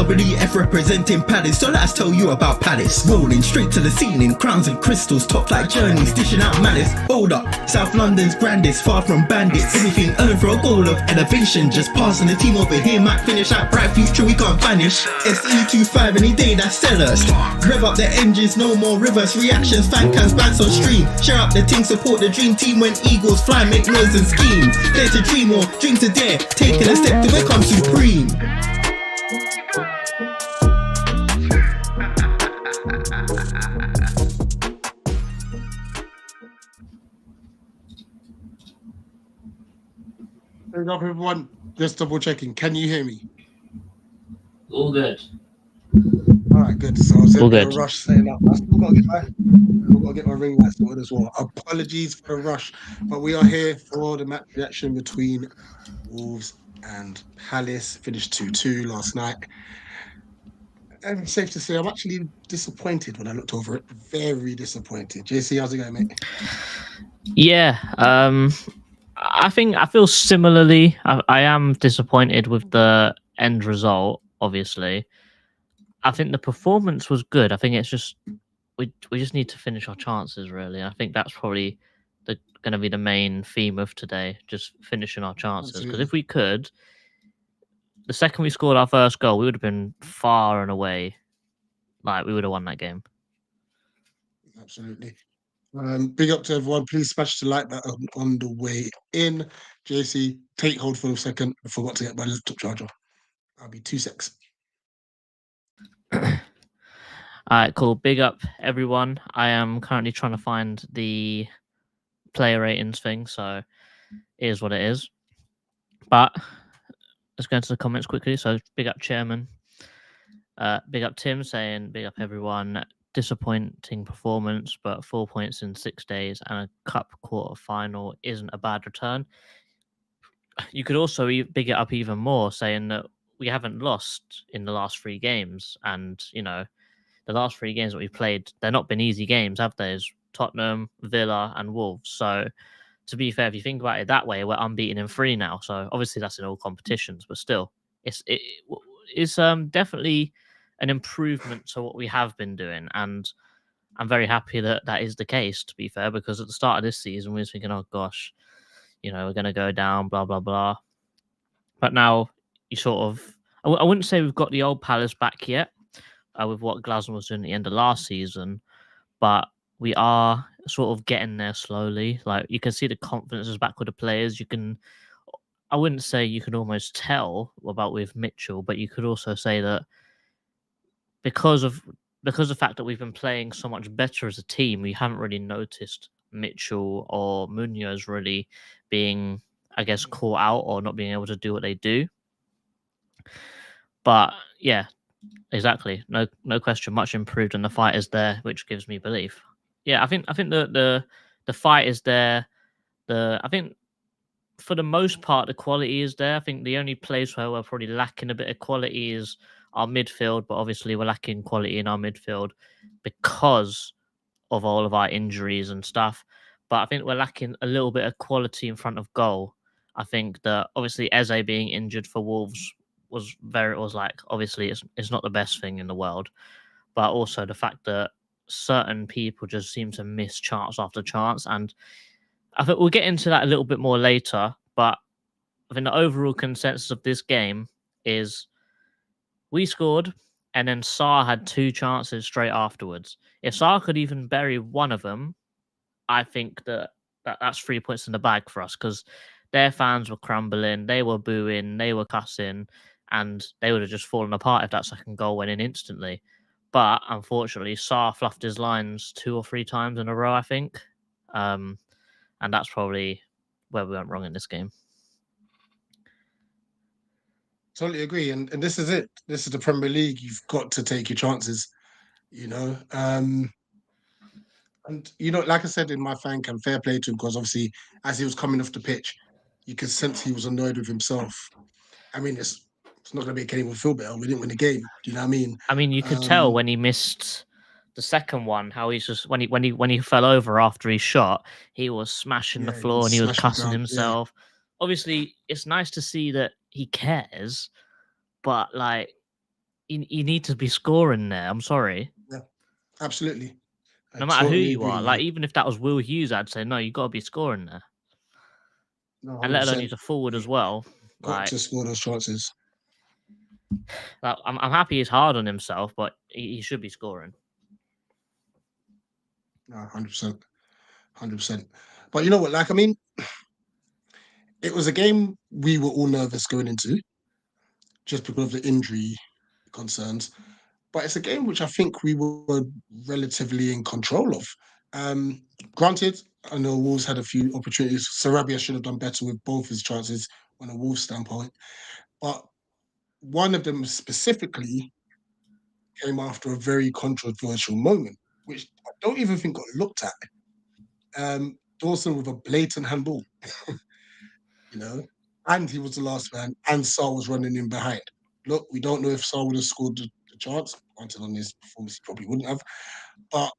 WF representing Palace, so let's tell you about Palace. Rolling straight to the ceiling, crowns and crystals, top flight journeys, dishing out malice. Hold up, South London's grandest, far from bandits. Anything earned for a goal of elevation, just passing the team over here might finish out bright future we can't vanish. SE25 any day, that's sellers. Rev up the engines, no more reverse reactions, fan cams, bands on stream. Share up the team, support the dream team when Eagles fly, make noise and scheme. Dare to dream or dream to dare, taking a step to become supreme. Hey up everyone, just double checking. Can you hear me? All good. All right, good. So I was in good. a rush saying that. I still got to get my ring light sorted as well. Apologies for the rush, but we are here for the match reaction between Wolves and Palace. Finished 2-2 last night. And it's safe to say I'm actually disappointed when I looked over it. Very disappointed. JC, how's it going, mate? Yeah, I feel similarly. I am disappointed with the end result, obviously. I think the performance was good. I think it's just we just need to finish our chances, really. I think that's probably going to be the main theme of today, just finishing our chances. Because if we could, the second we scored our first goal, we would have been far and away. Like, we would have won that game. Absolutely. Big up to everyone. Please smash the like button on the way in. JC, take hold for a second. I forgot to get my laptop charger. I'll be 2 secs. All right, cool. Big up, everyone. I am currently trying to find the player ratings thing, so it is what it is. But let's go into the comments quickly. So, big up, Chairman. Big up, Tim, saying, big up, everyone. Disappointing performance, but 4 points in 6 days and a cup quarter final isn't a bad return. You could also big it up even more, saying that we haven't lost in the last 3 games, and you know, the last 3 games that we've played, they're not been easy games, have they? It's Tottenham, Villa, and Wolves. So, to be fair, if you think about it that way, we're unbeaten in 3 now. So, obviously, that's in all competitions, but still, it's definitely an improvement to what we have been doing, and I'm very happy that that is the case, to be fair, because at the start of this season we were thinking, oh gosh, you know, we're going to go down, blah blah blah. But now you sort of, I wouldn't say we've got the old Palace back yet, with what Glasgow was doing at the end of last season, but we are sort of getting there slowly. Like, you can see the confidence is back with the players. I wouldn't say you can almost tell about with Mitchell, but you could also say that because of the fact that we've been playing so much better as a team, we haven't really noticed Mitchell or Munoz really being, I guess, caught out or not being able to do what they do. But yeah, exactly. No question. Much improved, and the fight is there, which gives me belief. Yeah, I think the fight is there. I think for the most part the quality is there. I think the only place where we're probably lacking a bit of quality is our midfield, but obviously we're lacking quality in our midfield because of all of our injuries and stuff. But I think we're lacking a little bit of quality in front of goal. I think that obviously Eze being injured for Wolves was like, obviously it's not the best thing in the world, but also the fact that certain people just seem to miss chance after chance, and I think we'll get into that a little bit more later. But I think the overall consensus of this game is we scored, and then Sarr had 2 chances straight afterwards. If Sarr could even bury one of them, I think that's 3 points in the bag for us, because their fans were crumbling, they were booing, they were cussing, and they would have just fallen apart if that second goal went in instantly. But unfortunately, Sarr fluffed his lines 2 or 3 times in a row, I think. And that's probably where we went wrong in this game. Totally agree, and this is it. This is the Premier League. You've got to take your chances, you know. And you know, like I said in my fan cam, fair play to him, because obviously as he was coming off the pitch, you could sense he was annoyed with himself. I mean, it's not going to make anyone feel better. We didn't win the game. Do you know what I mean? I mean, you could tell when he missed the second one, how he's just when he fell over after he shot, he was smashing the floor and he was cussing himself. Yeah. Obviously, it's nice to see that he cares, but like, you need to be scoring there. I'm sorry. Absolutely. I No matter who totally you are, agree. like even if that was Will Hughes, I'd say no. You got to be scoring there, No, and let alone 100%. he's a forward as You've well. got Like, to score those chances. I'm happy he's hard on himself, but he should be scoring. No, 100%. 100%. But you know what? Like, I mean, it was a game we were all nervous going into just because of the injury concerns. But it's a game which I think we were relatively in control of. Granted, I know Wolves had a few opportunities. Sarabia should have done better with both his chances on a Wolves standpoint. But one of them specifically came after a very controversial moment, which I don't even think got looked at. Dawson with a blatant handball, you know, and he was the last man, and Sarr was running in behind. Look, we don't know if Sarr would have scored the chance. Granted, on his performance, he probably wouldn't have. But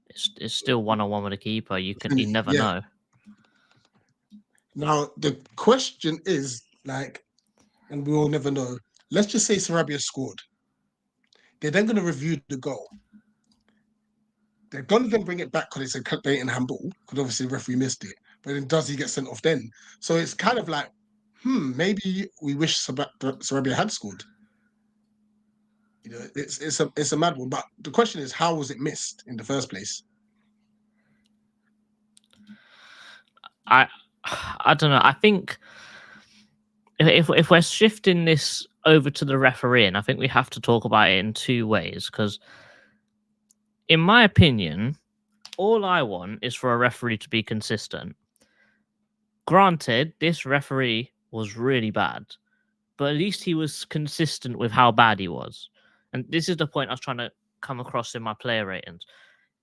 It's still 1-on-1 with a keeper. You never yeah. know. Now the question is like, and we will never know. Let's just say Sarabia scored. They're then going to review the goal. They're going to then bring it back because it's a blatant handball, because obviously the referee missed it. But then does he get sent off then? So it's kind of like, maybe we wish Sarabia had scored. You know, it's a mad one. But the question is, how was it missed in the first place? I don't know. I think if we're shifting this over to the refereeing, I think we have to talk about it in two ways. Because, in my opinion, all I want is for a referee to be consistent. Granted, this referee was really bad, but at least he was consistent with how bad he was. And this is the point I was trying to come across in my player ratings.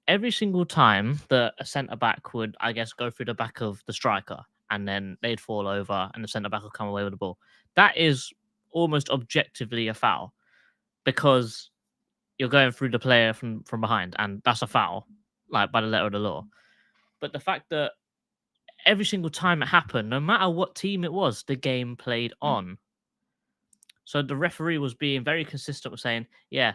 Every single time that a centre back would, I guess, go through the back of the striker and then they'd fall over and the centre back would come away with the ball, that is almost objectively a foul because you're going through the player from behind, and that's a foul, like by the letter of the law. But the fact that every single time it happened, no matter what team it was, the game played on. So the referee was being very consistent with saying, yeah,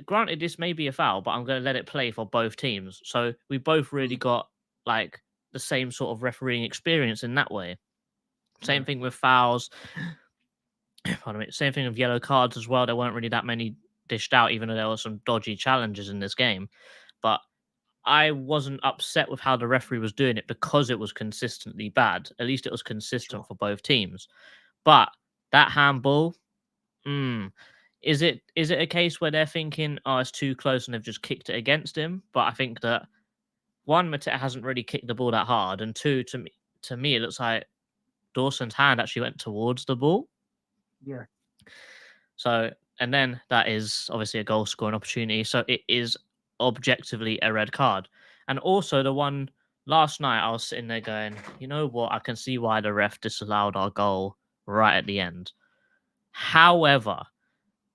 granted, this may be a foul, but I'm going to let it play for both teams. So we both really got like the same sort of refereeing experience in that way. Same thing with fouls. Pardon me. Same thing with yellow cards as well. There weren't really that many dished out, even though there were some dodgy challenges in this game. But I wasn't upset with how the referee was doing it because it was consistently bad. At least it was consistent for both teams. But that handball, is it a case where they're thinking, oh, it's too close and they've just kicked it against him? But I think that one, Mateta hasn't really kicked the ball that hard, and two, to me, it looks like Dawson's hand actually went towards the ball. Yeah. So, and then that is obviously a goal scoring opportunity. So it is objectively a red card. And also the one last night, I was sitting there going, you know what? I can see why the ref disallowed our goal right at the end. However,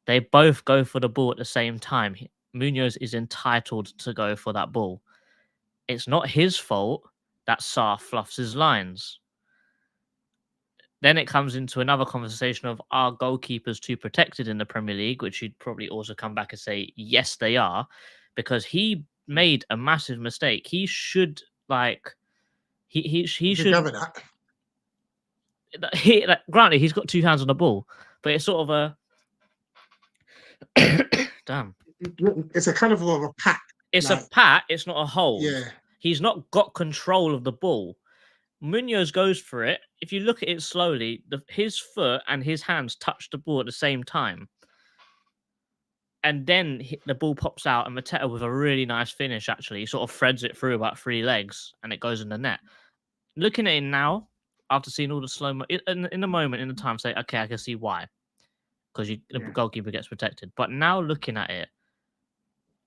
they both go for the ball at the same time. Munoz is entitled to go for that ball. It's not his fault that Sarr fluffs his lines. Then it comes into another conversation of, are goalkeepers too protected in the Premier League, which you'd probably also come back and say, yes, they are, because he made a massive mistake. He should, like, he should. Granted, he's got two hands on the ball, but it's sort of a damn. It's a kind of a pat. It's a pat. It's not a hold. Yeah. He's not got control of the ball. Munoz goes for it. If you look at it slowly, his foot and his hands touch the ball at the same time. And then the ball pops out, and Mateta with a really nice finish, actually, he sort of threads it through about 3 legs, and it goes in the net. Looking at it now, after seeing all the slow-mo, in the moment, in the time, say, okay, I can see why. Because the goalkeeper gets protected. But now looking at it,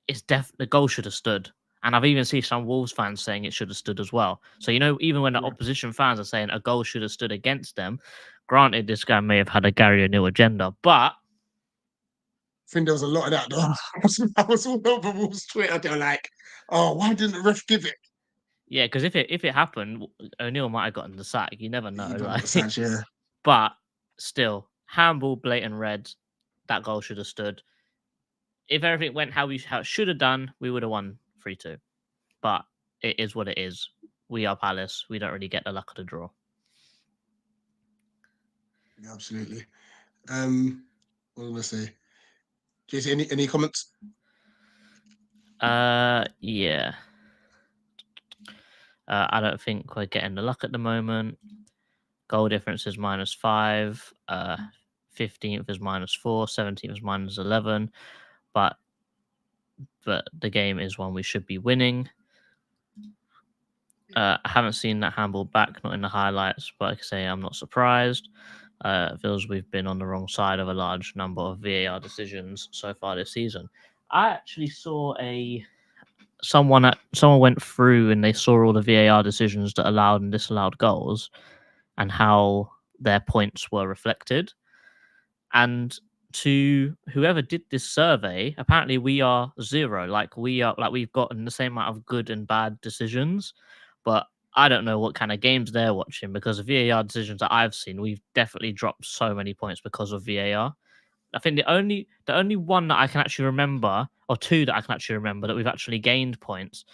it's the goal should have stood. And I've even seen some Wolves fans saying it should have stood as well. So, you know, even when the opposition fans are saying a goal should have stood against them, granted, this guy may have had a Gary O'Neill agenda, but... I think there was a lot of that, though. I was all over Wolves' Twitter. They were like, oh, why didn't the ref give it? Yeah, because if it happened, O'Neill might have gotten the sack. You never know. Yeah. But still, handball, blatant red. that goal should have stood. If everything went how it should have done, we would have won 3-2. But it is what it is. We are Palace. We don't really get the luck of the draw. Yeah, absolutely. What did I say? JC, any comments? Yeah. I don't think we're getting the luck at the moment. Goal difference is -5. 15th is -4. 17th is -11. But the game is one we should be winning. I haven't seen that handball back, not in the highlights, but like I say, I'm not surprised. It feels we've been on the wrong side of a large number of VAR decisions so far this season. I actually saw someone went through and they saw all the VAR decisions that allowed and disallowed goals and how their points were reflected. And to whoever did this survey, apparently we are 0. We've gotten the same amount of good and bad decisions, but I don't know what kind of games they're watching, because the VAR decisions that I've seen, we've definitely dropped so many points because of VAR. I think the only one that I can actually remember, or two that I can actually remember that we've actually gained points,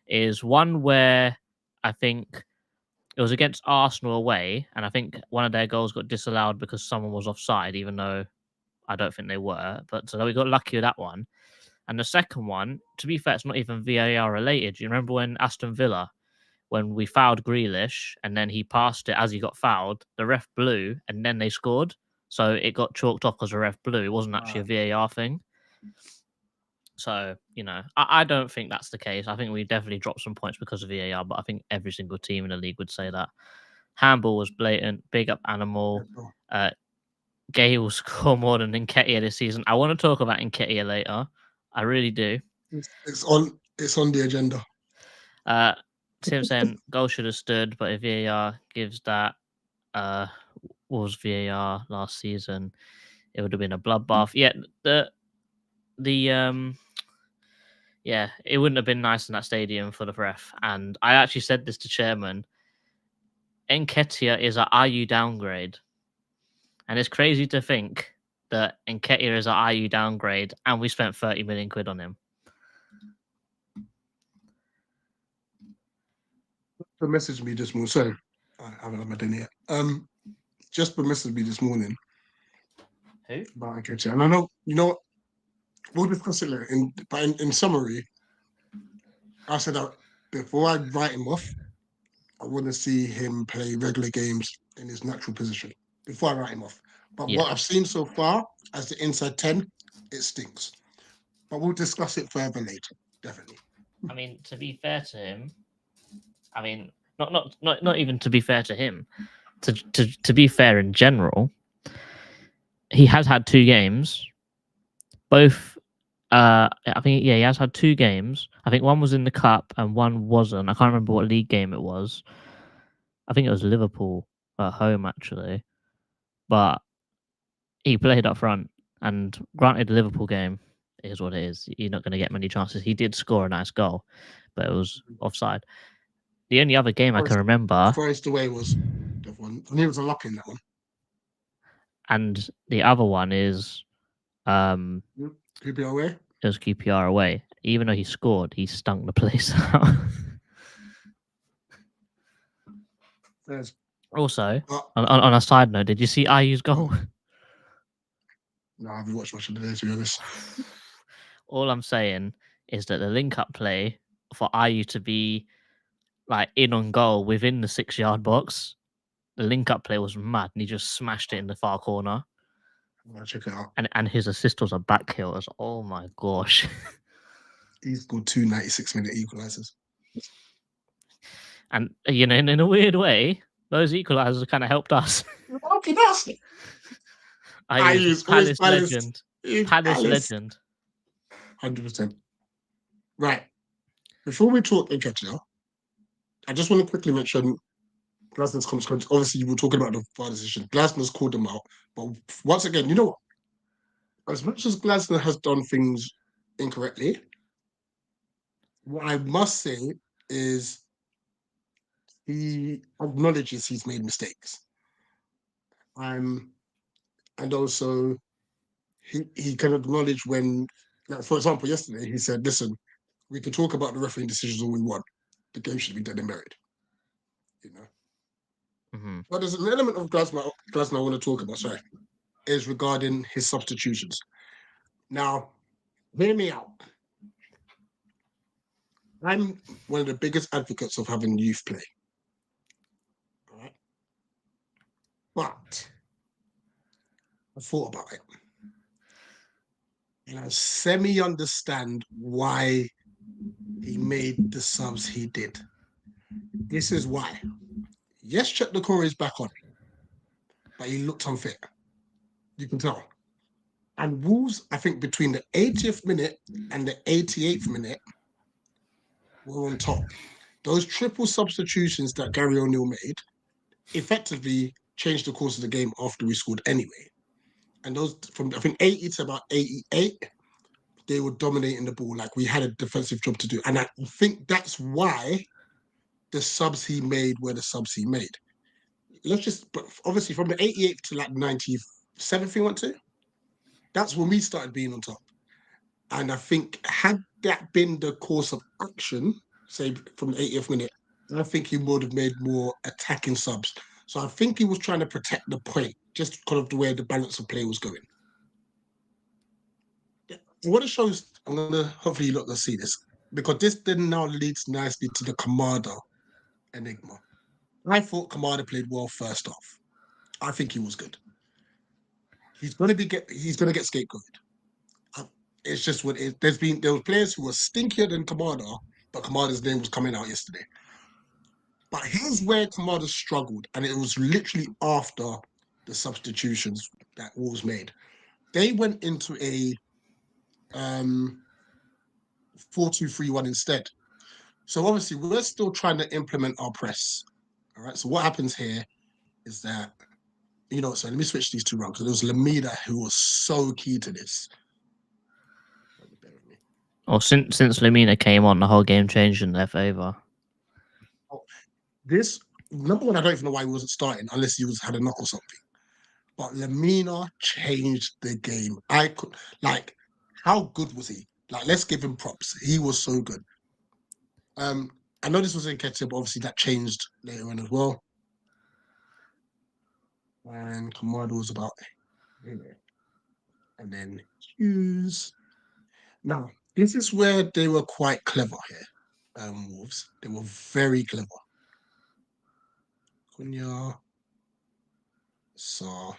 is one where I think it was against Arsenal away, and I think one of their goals got disallowed because someone was offside, even though I don't think they were. But so we got lucky with that one. And the second one, to be fair, it's not even VAR related. Do you remember when Aston Villa, when we fouled Grealish and then he passed it as he got fouled, the ref blew and then they scored? So it got chalked off because the ref blew. It wasn't actually a VAR thing. So, I don't think that's the case. I think we definitely dropped some points because of VAR, but I think every single team in the league would say that. Handball was blatant. Big up Animal. Gay will score more than Nketiah this season. I want to talk about Nketiah later. I really do. It's on the agenda. Tim saying goal should have stood, but if VAR gives that, was VAR last season, it would have been a bloodbath. Yeah, yeah, it wouldn't have been nice in that stadium for the ref. And I actually said this to Chairman. Nketiah is a IU downgrade. And it's crazy to think that Nketiah is a IU downgrade and we spent 30 million quid on him. Just messaged me this morning. Sorry, I haven't had my dinner yet. Just messaged me this morning. Who? About Nketiah. And I know, we'll discuss it later. But in summary, I said that before I write him off, I want to see him play regular games in his natural position before I write him off. But what I've seen so far as the inside 10, it stinks. But we'll discuss it further later, definitely. I mean, to be fair to him, not even to be fair to him, to be fair in general, he has had 2 games. Both, I think, he has had 2 games. I think one was in the cup and one wasn't. I can't remember what league game it was. I think it was Liverpool at home, actually. But he played up front, and granted, the Liverpool game is what it is. You're not going to get many chances. He did score a nice goal, but it was offside. The only other game I can remember... Forest away was the one. And he was a lock in that one. And the other one is... QPR away? It was QPR away. Even though he scored, he stunk the place out. Also, on a side note, did you see IU's goal? No, I haven't watched much of the day, to be honest. All I'm saying is that the link-up play for IU to be in on goal within the 6-yard box, the link-up play was mad, and he just smashed it in the far corner. I'll check it out. And his assist was a back heel. Oh my gosh. He's scored 2 96-minute equalisers. And, in a weird way, those equalisers kind of helped us. Okay, that's it. Palace legend. Palace legend. 100%. Right. Before we talk Nketiah, I just want to quickly mention Glasner's comments. Obviously, you were talking about the VAR decision. Glasner's called them out. But once again, you know what? As much as Glasner has done things incorrectly, what I must say is he acknowledges he's made mistakes. And also he can acknowledge when, like, for example, yesterday he said, "Listen, we can talk about the refereeing decisions all we want. The game should be dead and buried." You know. Mhm. But there's an element of Glasgow I want to talk about. Sorry, is regarding his substitutions. Now, hear me out. I'm one of the biggest advocates of having youth play. All right. But I thought about it. And I semi understand why he made the subs he did. This is why. Yes, Chet Lecor is back on, but he looked unfit. You can tell. And Wolves, I think between the 80th minute and the 88th minute, were on top. Those triple substitutions that Gary O'Neill made effectively changed the course of the game after we scored anyway. And those from I think 80 to about 88, they were dominating the ball. Like we had a defensive job to do. And I think that's why the subs he made were the subs he made. Let's just, but obviously from the 88th to like 97th, we went to, that's when we started being on top. And I think had that been the course of action, say from the 80th minute, I think he would have made more attacking subs. So I think he was trying to protect the point, just because of the way the balance of play was going. What it shows, I'm gonna hopefully you're not gonna see this, because this then now leads nicely to the Kamada enigma. I thought Kamada played well first off. I think he was good. He's gonna get scapegoated. It's just what it, there were players who were stinkier than Kamada, but Kamada's name was coming out yesterday. But here's where Kamada struggled, and it was literally after the substitutions that Wolves made. They went into a 4-2-3-1 instead. So obviously we're still trying to implement our press. All right. So what happens here is that, so let me switch these two around because it was Lamida who was so key to this. Or since Lamina came on, the whole game changed in their favour. This number one, I don't even know why he wasn't starting unless he had a knock or something. But Lamina changed the game. I could how good was he? Like, let's give him props. He was so good. I know this was in Ketchup, but obviously that changed later on as well. And Kamada was about and then Hughes. Now, this is where they were quite clever here. Wolves. They were very clever. Cunha, Sarr,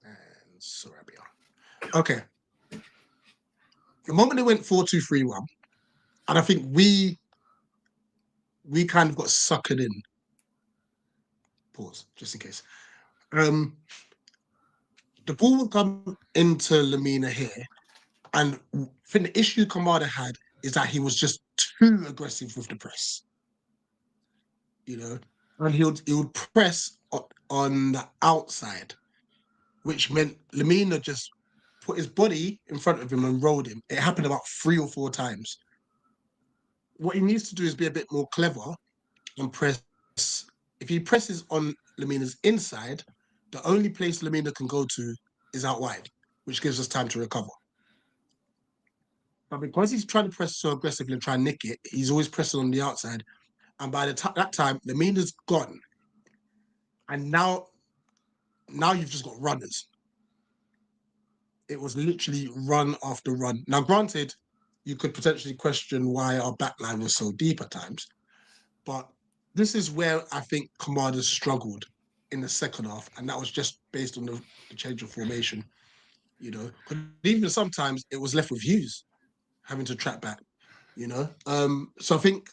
and Sarabia. Okay. The moment they went 4-2-3-1, and I think we kind of got suckered in. Pause, just in case. The ball would come into Lamina here, and I think the issue Kamada had is that he was just too aggressive with the press. And he would press on the outside, which meant Lamina just put his body in front of him and rolled him. It happened about 3 or 4 times. What he needs to do is be a bit more clever and press. If he presses on Lamina's inside, the only place Lamina can go to is out wide, which gives us time to recover. But because he's trying to press so aggressively and try and nick it, he's always pressing on the outside. And by that time, Lamina's gone. And now you've just got runners. It was literally run after run. Now, granted, you could potentially question why our backline was so deep at times, but this is where I think Kamada struggled in the second half, and that was just based on the change of formation. Even sometimes it was left with Hughes having to track back. So I think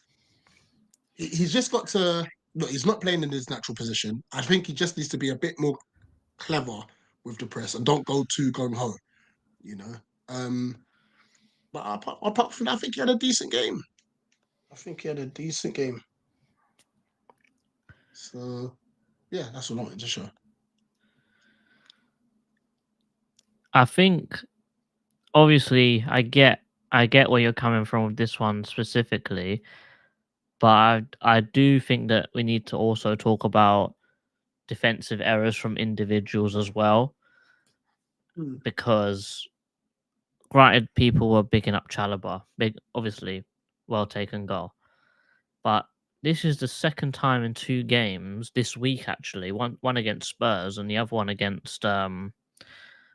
he's just got to look. He's not playing in his natural position. I think he just needs to be a bit more clever with the press and don't go too gung ho. But apart from that, I think he had a decent game. So yeah, that's what I wanted to show. I think, obviously, I get where you're coming from with this one specifically, but I do think that we need to also talk about defensive errors from individuals as well. because granted, people were bigging up Chalobah, obviously, well taken goal, but this is the second time in 2 games this week, actually, one against Spurs and the other one against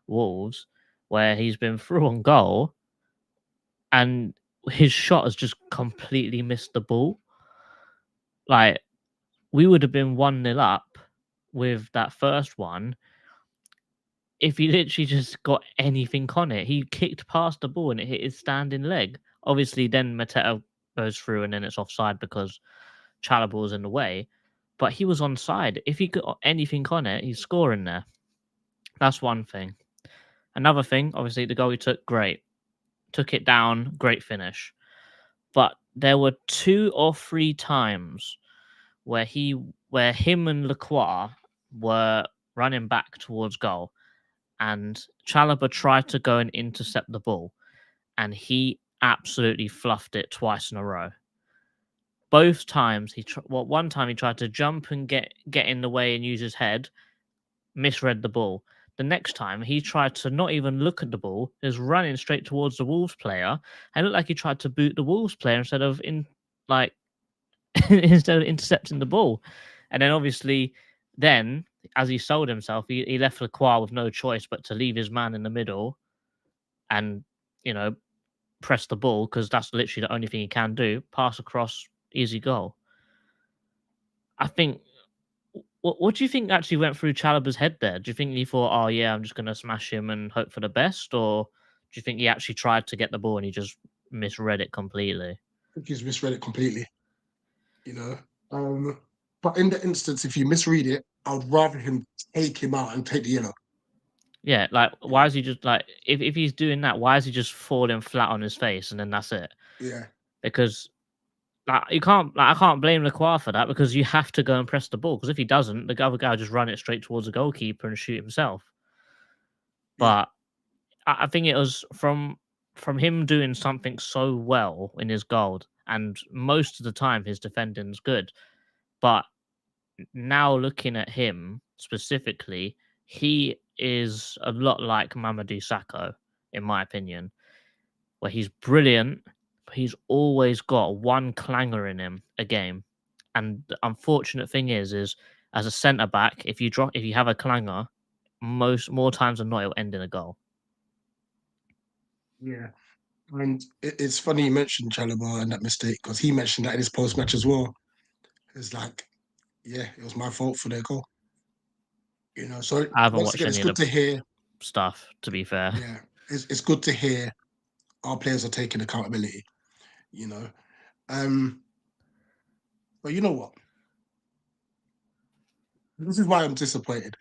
Wolves, where he's been through on goal and his shot has just completely missed the ball. Like, we would have been 1-0 up with that first one if he literally just got anything on it. He kicked past the ball and it hit his standing leg. Obviously, then Mateta goes through and then it's offside because Chalobah was in the way. But he was onside. If he got anything on it, he's scoring there. That's one thing. Another thing, obviously, the goal he took, great. Took it down, great finish. But there were 2 or 3 times where him and Lacroix were running back towards goal, and Chalobah tried to go and intercept the ball, and he absolutely fluffed it twice in a row. Both times one time he tried to jump and get in the way and use his head, misread the ball. The next time he tried to not even look at the ball, he was running straight towards the Wolves player, and it looked like he tried to boot the Wolves player instead of instead of intercepting the ball. And then obviously, then as he sold himself, he left Lacroix with no choice but to leave his man in the middle and, press the ball, because that's literally the only thing he can do. Pass across, easy goal. I think, what do you think actually went through Chalobah's head there? Do you think he thought, oh yeah, I'm just going to smash him and hope for the best? Or do you think he actually tried to get the ball and he just misread it completely? I think he's misread it completely. But in the instance, if you misread it, I would rather him take him out and take the yellow. Yeah, why is he just if he's doing that, why is he just falling flat on his face and then that's it? Yeah. Because I can't blame Lacroix for that, because you have to go and press the ball, because if he doesn't, the other guy will just run it straight towards the goalkeeper and shoot himself. But I think it was from him doing something so well in his goal, and most of the time his defending's good. But now looking at him specifically, he is a lot like Mamadou Sakho, in my opinion, where he's brilliant, but he's always got one clanger in him a game. And the unfortunate thing is as a centre back, if you have a clanger, more times than not, it'll end in a goal. Yeah. And it's funny you mentioned Chalobah and that mistake, because he mentioned that in his post match as well. It's like, yeah, it was my fault for their goal. So I haven't once watched again, it's any of good to hear. stuff, to be fair. Yeah, it's good to hear our players are taking accountability. But you know what? This is why I'm disappointed.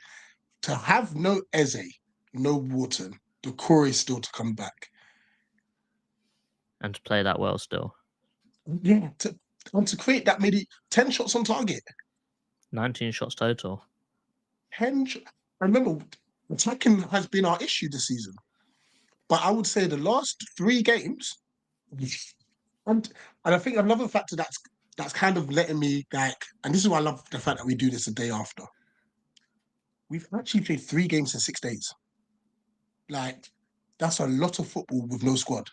To have no Eze, no Wharton, the core is still to come back. And to play that well still. Yeah, to create that many 10 shots on target. 19 shots total. 10 I remember attacking has been our issue this season. But I would say the last 3 games, and I think another factor that's kind of letting me and this is why I love the fact that we do this a day after. We've actually played 3 games in 6 days. That's a lot of football with no squad.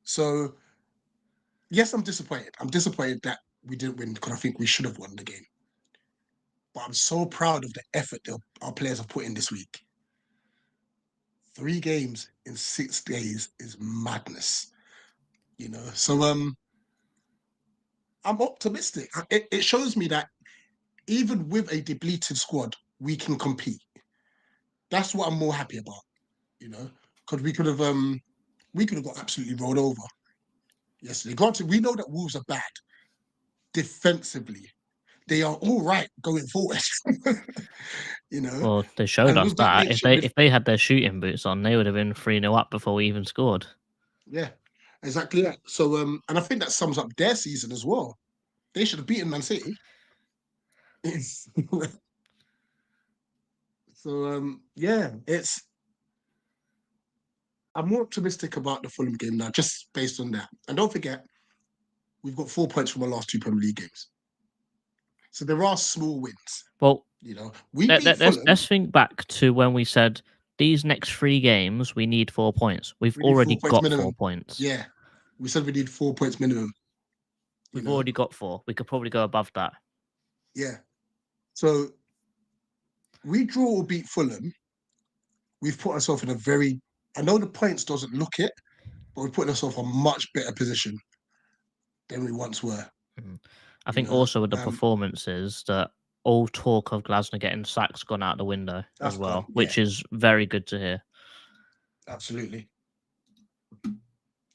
So, yes, I'm disappointed. I'm disappointed that we didn't win, because I think we should have won the game. But I'm so proud of the effort that our players have put in this week. 3 games in 6 days is madness. So I'm optimistic. It shows me that even with a depleted squad, we can compete. That's what I'm more happy about, because we could have got absolutely rolled over yesterday. Granted, we know that Wolves are bad defensively. They are all right going forward. Well, they showed us that. If if they had their shooting boots on, they would have been 3-0 up before we even scored. Yeah, exactly that. So and I think that sums up their season as well. They should have beaten Man City. So yeah, I'm more optimistic about the Fulham game now, just based on that. And don't forget, we've got 4 points from our last 2 Premier League games. So there are small wins. Well, we beat Fulham. Let's think back to when we said these next 3 games, we need 4 points. We've We need 4 already points got minimum. 4 points. Yeah, we said we need 4 points minimum. We've already got 4. We could probably go above that. Yeah. So we draw or beat Fulham. We've put ourselves in a very. I know the points doesn't look it, but we're putting ourselves in a much better position than we once were. I think also with the performances that all talk of Glasner getting sack's gone out the window as well, which is very good to hear. Absolutely.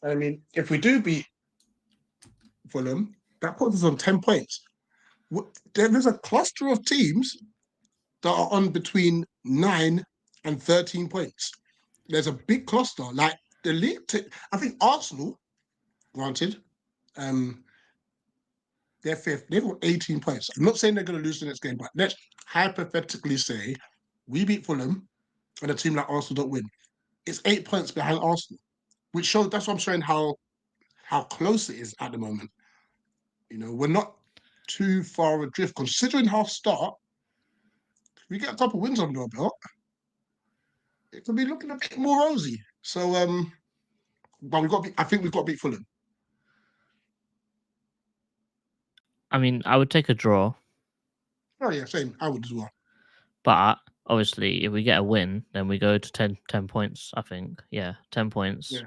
I mean, if we do beat Fulham, that puts us on 10 points. There's a cluster of teams that are on between 9 and 13 points. There's a big cluster. Like the league, I think Arsenal, granted, they're fifth. They've got 18 points. I'm not saying they're going to lose the next game, but let's hypothetically say we beat Fulham and a team like Arsenal don't win. It's 8 points behind Arsenal, which shows, that's what I'm showing how close it is at the moment. You know, we're not too far adrift considering how start. If we get a couple of wins under our belt, it could be looking a bit more rosy. So, but I think we've got to beat Fulham. I mean, I would take a draw. Oh yeah, same. I would as well. But obviously, if we get a win, then we go to 10 points, I think. Yeah, 10 points. Yeah.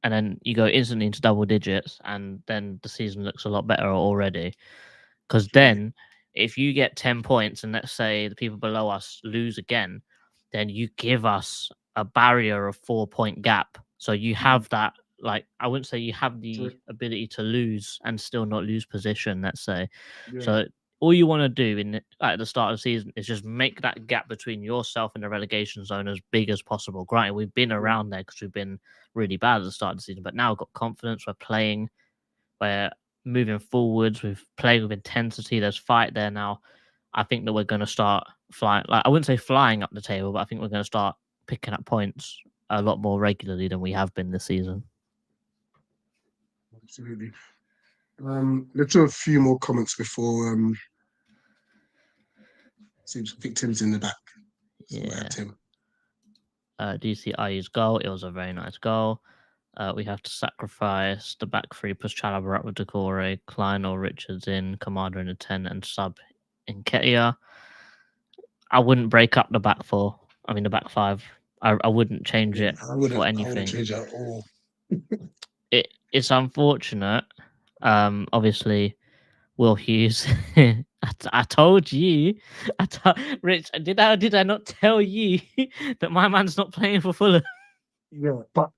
And then you go instantly into double digits, and then the season looks a lot better already. Because then, if you get 10 points, and let's say the people below us lose again, then you give us a barrier of 4-point gap. So you have that, like, I wouldn't say you have the ability to lose and still not lose position, let's say. Yeah. So all you want to do at the start of the season is just make that gap between yourself and the relegation zone as big as possible. Granted, we've been around there because we've been really bad at the start of the season, but now we've got confidence. We're playing, we're moving forwards, we've played with intensity. There's fight there now. I think that we're going to start flying. Like, I wouldn't say flying up the table, but I think we're going to start picking up points a lot more regularly than we have been this season. Absolutely. Let's do a few more comments before seems Tim's in the back. So Yeah. Tim. Do you see Ayu's goal? It was a very nice goal. We have to sacrifice the back three, push Chalobah up with Decore, Klein or Richards in, Commander in the 10, and sub in Ketia. I wouldn't break up the back five. I wouldn't change it for anything. I wouldn't change it at all. It's unfortunate. Obviously, Will Hughes. I told you. Rich, did I not tell you that my man's not playing for Fulham? Yeah, but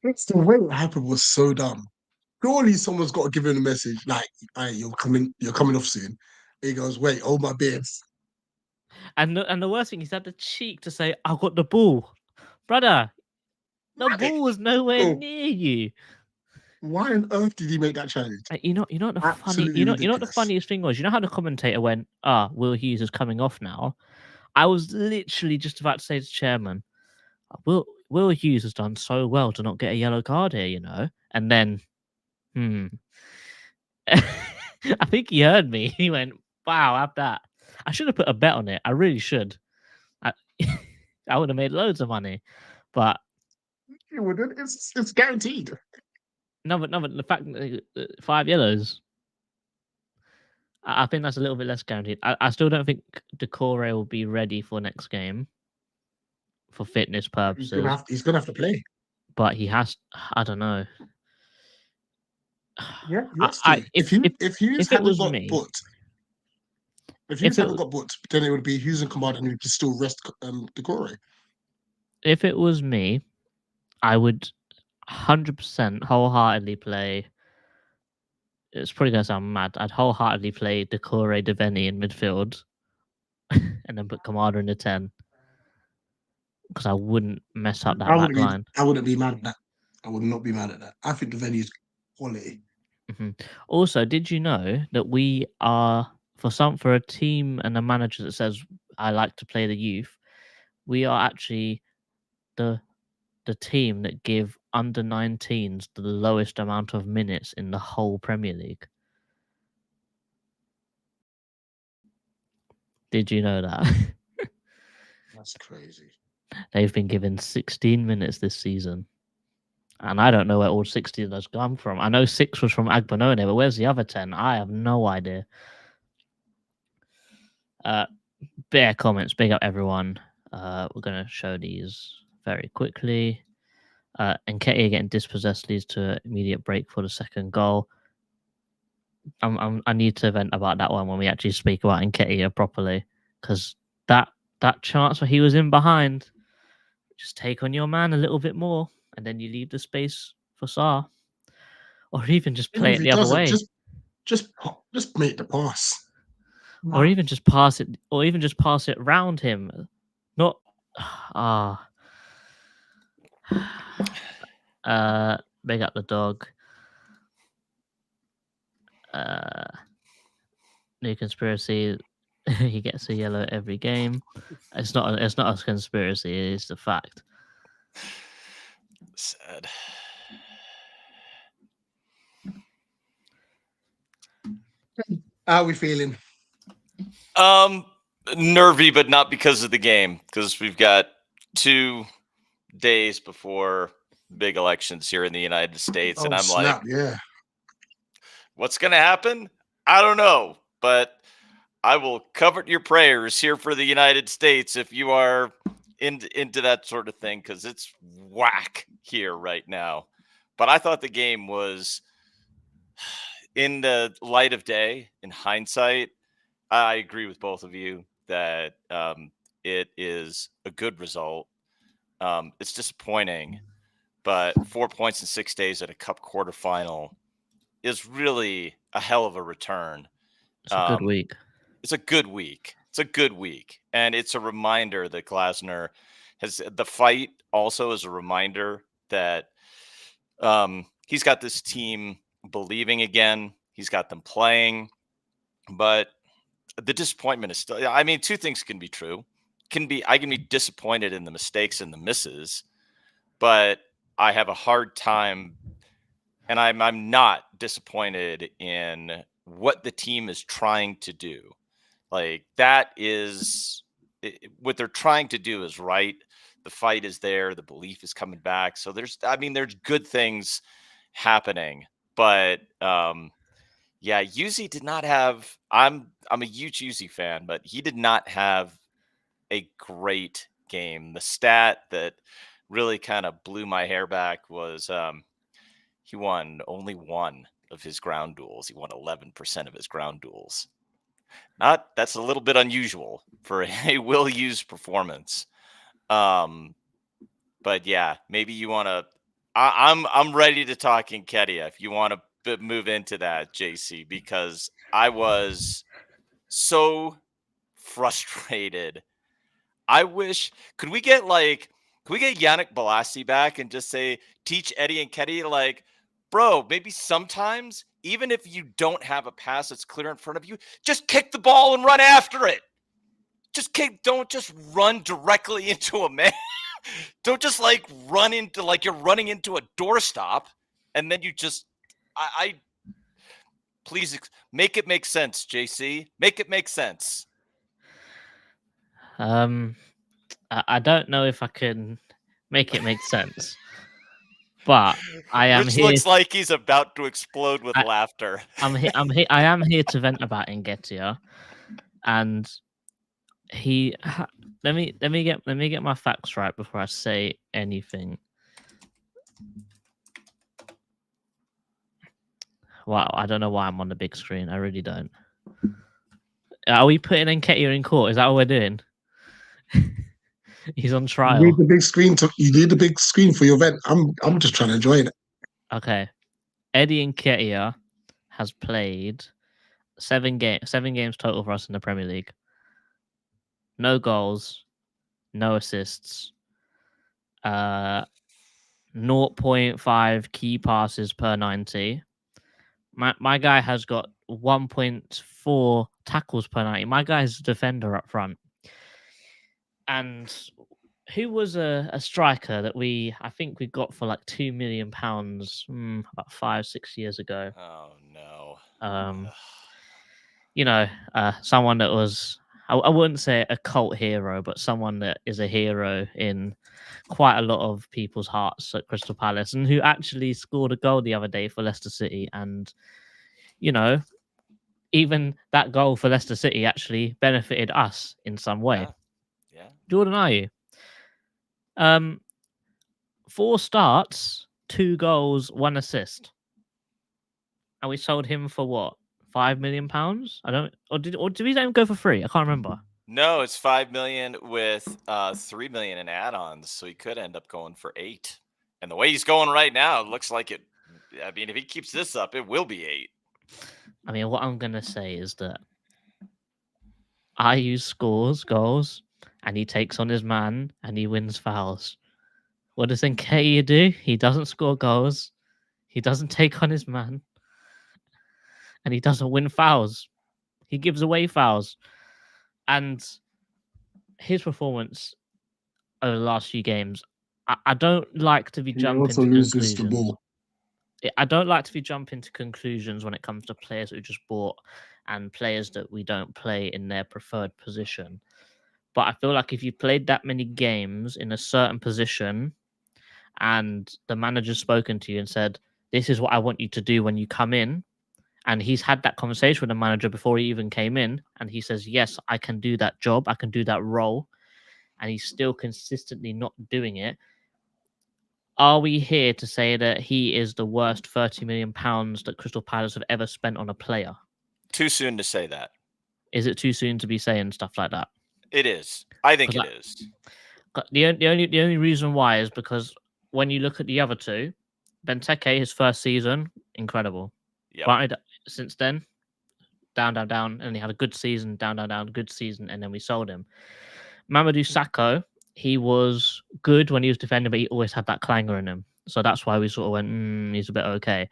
it's the way it happened was so dumb. Surely someone's got to give him a message like, "Hey, you're coming off soon." He goes, "Wait, hold my beers." And the worst thing, he's had the cheek to say, "I got the ball, brother." The ball was nowhere near you. Why on earth did he make that challenge? You know what the funny, you know what the funniest thing was. You know how the commentator went, Will Hughes is coming off now. I was literally just about to say to the chairman, Will Hughes has done so well to not get a yellow card here, you know. And then, I think he heard me. He went, "Wow, have that." I should have put a bet on it. I really should. I would have made loads of money, but you wouldn't. It's guaranteed. No, but the fact that 5 yellows, I think that's a little bit less guaranteed. I still don't think Decore will be ready for next game for fitness purposes. He's gonna have to play, but he has. I don't know. Yeah, if Hughes hadn't got booked, then it would be Hughes and Command, and we could still rest Decore. If it was me, I would 100% wholeheartedly play. It's probably gonna sound mad. I'd wholeheartedly play Decore Deveni in midfield, and then put Kamada in the 10, because I wouldn't mess up that back line. I wouldn't be mad at that. I would not be mad at that. I think Deveni is quality. Mm-hmm. Also, did you know that we are for a team and a manager that says I like to play the youth, we are actually the team that give under 19s the lowest amount of minutes in the whole Premier League. Did you know that? That's crazy. They've been given 16 minutes this season. And I don't know where all 16 of those come from. I know 6 was from Agbanone, but where's the other 10? I have no idea. Bare comments. Big up everyone. We're going to show these very quickly. Nketiah getting dispossessed leads to an immediate break for the second goal. I need to vent about that one when we actually speak about Nketiah properly, because that chance where he was in behind, just take on your man a little bit more, and then you leave the space for Sarr, or even just play Even if it he the other doesn't, way, just make the pass. or even just pass it, or even just pass it round him. Not big up the dog. New conspiracy. He gets a yellow every game. It's not a conspiracy. It's the fact. Sad. How are we feeling? Nervy, but not because of the game, because we've got 2 days before big elections here in the United States, and I'm snap, like, yeah. What's going to happen? I don't know, but I will covet your prayers here for the United States if you are into that sort of thing, because it's whack here right now. But I thought the game was, in the light of day, in hindsight, I agree with both of you that it is a good result. It's disappointing, but 4 points in 6 days at a cup quarterfinal is really a hell of a return. It's a good week. It's a good week. It's a good week. And it's a reminder that Glasner has the fight also is a reminder that he's got this team believing again. He's got them playing, but the disappointment is still, I mean, 2 things can be true. I can be disappointed in the mistakes and the misses, but I have a hard time, and I'm not disappointed in what the team is trying to do. Like, that is what they're trying to do is right. The fight is there. The belief is coming back. So there's good things happening, but yeah, Yuzi did not have. I'm a huge Yuzi fan, but he did not have a great game. The stat that really kind of blew my hair back was he won only 1 of his ground duels. He won 11% of his ground duels. That's a little bit unusual for a Will Hughes performance. But yeah, maybe you want to. I'm ready to talk Nketiah if you want to move into that, JC, because I was so frustrated. I wish could we get Yannick Bolasie back and just say teach Eddie Nketiah, like, bro, maybe sometimes even if you don't have a pass that's clear in front of you, just kick the ball and run after it. Don't just run directly into a man. Don't just run into you're running into a doorstop and then you just please make it make sense, JC. Make it make sense. I don't know if I can make it make sense, but I am Rich here. Looks like he's about to explode with laughter. I am here to vent about Nketiah, and let me get my facts right before I say anything. Wow, I don't know why I'm on the big screen. I really don't. Are we putting Nketiah in court? Is that what we're doing? He's on trial. You need the big screen. You need the big screen for your event. I'm just trying to enjoy it. Okay, Eddie Nketiah has played 7 games total for us in the Premier League. No goals, no assists, 0.5 key passes per 90. My guy has got 1.4 tackles per 90. My guy's a defender up front. And who was a striker that I think we got for like £2 million about 5-6 years ago? Oh no. Someone that was I wouldn't say a cult hero, but someone that is a hero in quite a lot of people's hearts at Crystal Palace, and who actually scored a goal the other day for Leicester City. And, you know, even that goal for Leicester City actually benefited us in some way. Yeah. Jordan, are you? 4 starts, 2 goals, 1 assist. And we sold him for what? £5 million? I don't, or did we let him go for free? I can't remember. No, it's 5 million with 3 million in add-ons, so he could end up going for 8. And the way he's going right now, it looks like it. I mean, if he keeps this up, it will be 8. I mean, what I'm gonna say is that Ayew scores goals, and he takes on his man, and he wins fouls. What does Nketiah do? He doesn't score goals, he doesn't take on his man, and he doesn't win fouls. He gives away fouls, and his performance over the last few games, I don't like to be He jumping also to loses the conclusions. ball. I don't like to be jumping to conclusions when it comes to players that we just bought and players that we don't play in their preferred position. But I feel like if you played that many games in a certain position and the manager's spoken to you and said, this is what I want you to do when you come in, and he's had that conversation with the manager before he even came in, and he says, yes, I can do that job, I can do that role, and he's still consistently not doing it. Are we here to say that he is the worst £30 million that Crystal Palace have ever spent on a player? Too soon to say that. Is it too soon to be saying stuff like that? It is. I think it is. The only reason why is because when you look at the other two, Benteke, his first season, incredible. Yep. Granted, since then, down, and he had a good season, down, good season, and then we sold him. Mamadou Sakho, he was good when he was defending, but he always had that clanger in him. So that's why we sort of went, he's a bit okay.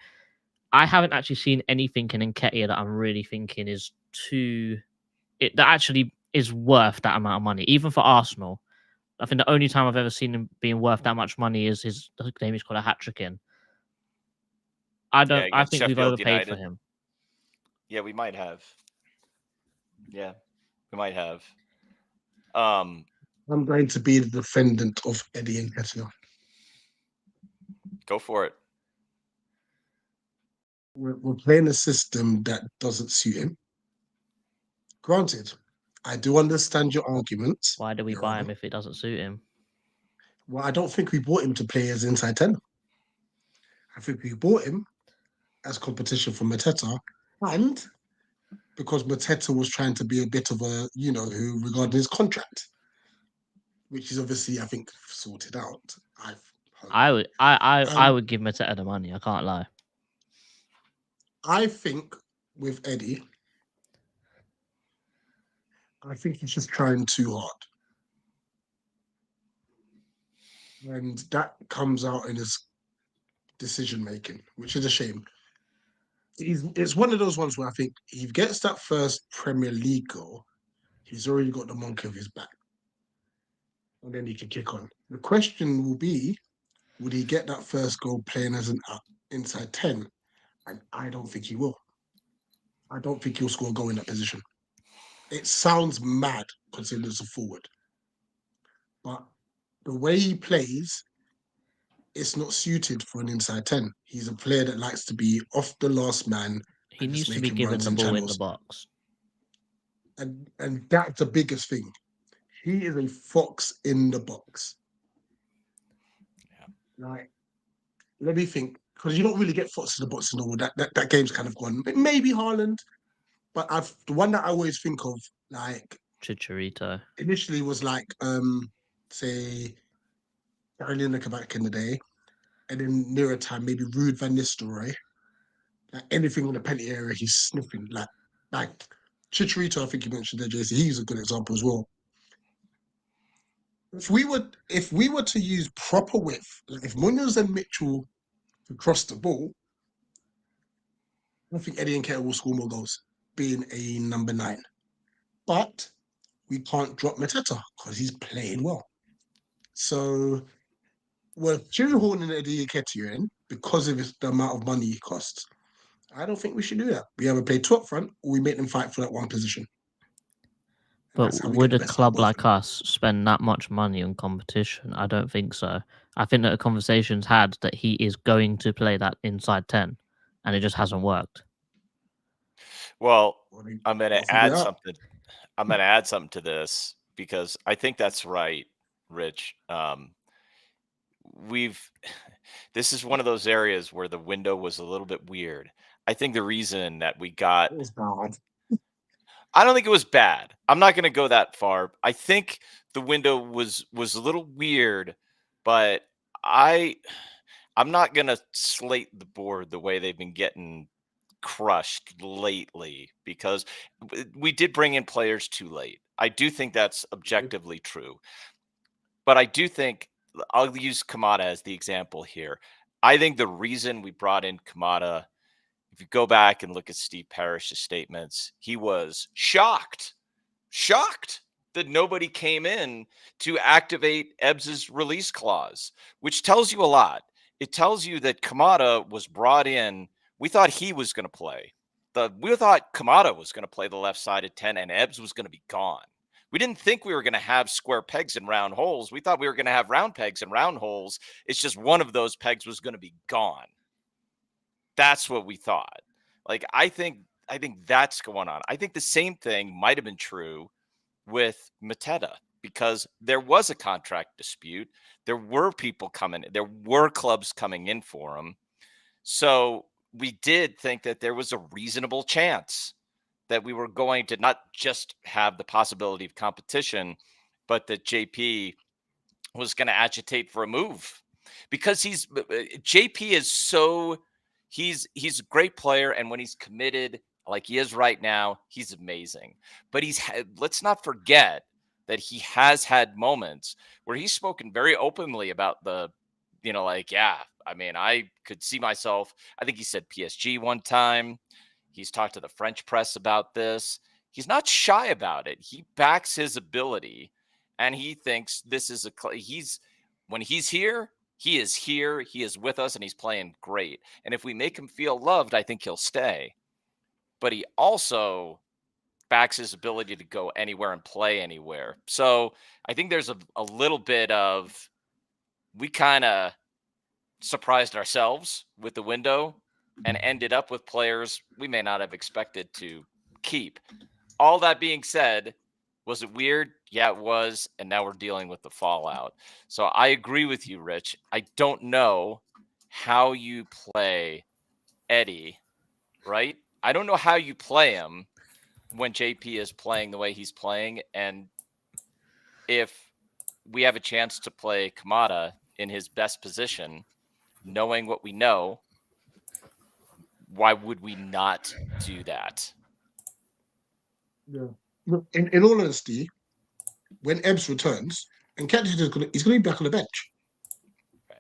I haven't actually seen anything in Nketiah that I'm really thinking is that actually is worth that amount of money, even for Arsenal. I think the only time I've ever seen him being worth that much money is his game is called a hat-trick in. I think Sheffield we've overpaid United. for him. Yeah, we might have. Yeah, we might have. I'm going to be the defendant of Eddie Nketiah. Go for it. We're playing a system that doesn't suit him. Granted, I do understand your arguments. Why do we buy him if it doesn't suit him? Well, I don't think we bought him to play as inside 10. I think we bought him as competition for Mateta, and because Mateta was trying to be a bit of a, who regarding his contract, which is obviously, I think, sorted out. I would give Mateta the money. I can't lie. I think with Eddie, I think he's just trying too hard. And that comes out in his decision making, which is a shame. It's one of those ones where I think he gets that first Premier League goal, he's already got the monkey of his back. And then he can kick on. The question will be, would he get that first goal playing as an inside 10? And I don't think he will. I don't think he'll score a goal in that position. It sounds mad considering it's a forward. But the way he plays, it's not suited for an inside 10. He's a player that likes to be off the last man. He needs to be given the ball in the box. And that's the biggest thing. He is a fox in the box. Yeah. Like, let me think, because you don't really get foxes in the box in the world. That game's kind of gone. Maybe Haaland, but the one that I always think of, like Chicharito, initially was like, say, Gary Lineker back in the day, and then nearer time, maybe Ruud van Nistelrooy. Like anything on the penalty area, he's sniffing. Like Chicharito, I think you mentioned there, JC. He's a good example as well. If we were to use proper width, like if Munoz and Mitchell could cross the ball, I think Eddie Nketiah will score more goals, being a number 9. But we can't drop Mateta because he's playing well. So we're shoehorning Eddie Nketiah in because of the amount of money he costs. I don't think we should do that. We either play 2 up front or we make them fight for that one position. But That's how we would get a the best club football. like us spend that much money on competition? I don't think so. I think that a conversation's had that he is going to play that inside 10, and it just hasn't worked. Well, Well, they I'm going gotta to figure add it out. something. I'm going to add something to this because I think that's right, Rich. We've this is one of those areas where the window was a little bit weird. I think the reason that we got It was bad. I don't think it was bad. I'm not going to go that far. I think the window was a little weird, but I I'm not going to slate the board the way they've been getting crushed lately because we did bring in players too late. I do think that's objectively true. But I do think I'll use Kamada as the example here. I think the reason we brought in Kamada, if you go back and look at Steve Parrish's statements, he was shocked that nobody came in to activate Ebbs's release clause, which tells you a lot. It tells you that Kamada was brought in. We thought he was going to play. We thought Kamada was going to play the left side at 10 and Ebbs was going to be gone. We didn't think we were going to have square pegs and round holes. We thought we were going to have round pegs and round holes. It's just one of those pegs was going to be gone. That's what we thought. Like, I think that's going on. I think the same thing might have been true with Mateta because there was a contract dispute. There were people coming. There were clubs coming in for him. So we did think that there was a reasonable chance that we were going to not just have the possibility of competition, but that JP was going to agitate for a move because JP is he's a great player. And when he's committed, like he is right now, he's amazing. But let's not forget that he has had moments where he's spoken very openly about I could see myself. I think he said PSG one time. He's talked to the French press about this. He's not shy about it. He backs his ability, and he thinks this is when he's here, he is here. He is with us, and he's playing great. And if we make him feel loved, I think he'll stay. But he also backs his ability to go anywhere and play anywhere. So I think there's a little bit of we kind of surprised ourselves with the window and ended up with players we may not have expected to keep. All that being said, was it weird? Yeah, it was. And now we're dealing with the fallout. So I agree with you, Rich. I don't know how you play Eddie, right? I don't know how you play him when JP is playing the way he's playing. And if we have a chance to play Kamada in his best position, knowing what we know, why would we not do that? Yeah. In all honesty, when Ebbs returns, and Ketia he's going to be back on the bench.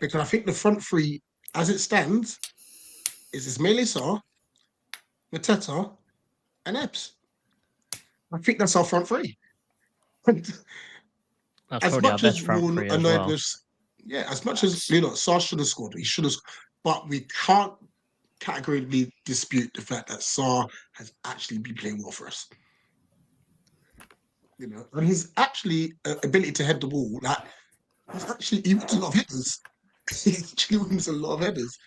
Because I think the front three, as it stands, is Ismail Sarr, Mateta, and Ebbs. I think that's our front three. That's As probably our much best as front we're three as annoyed well. with, as much as Sarr should have scored, he should have, but we can't categorically dispute the fact that Sarr has actually been playing well for us. And his actually ability to head the ball, he wins a lot of headers. He actually wins a lot of headers.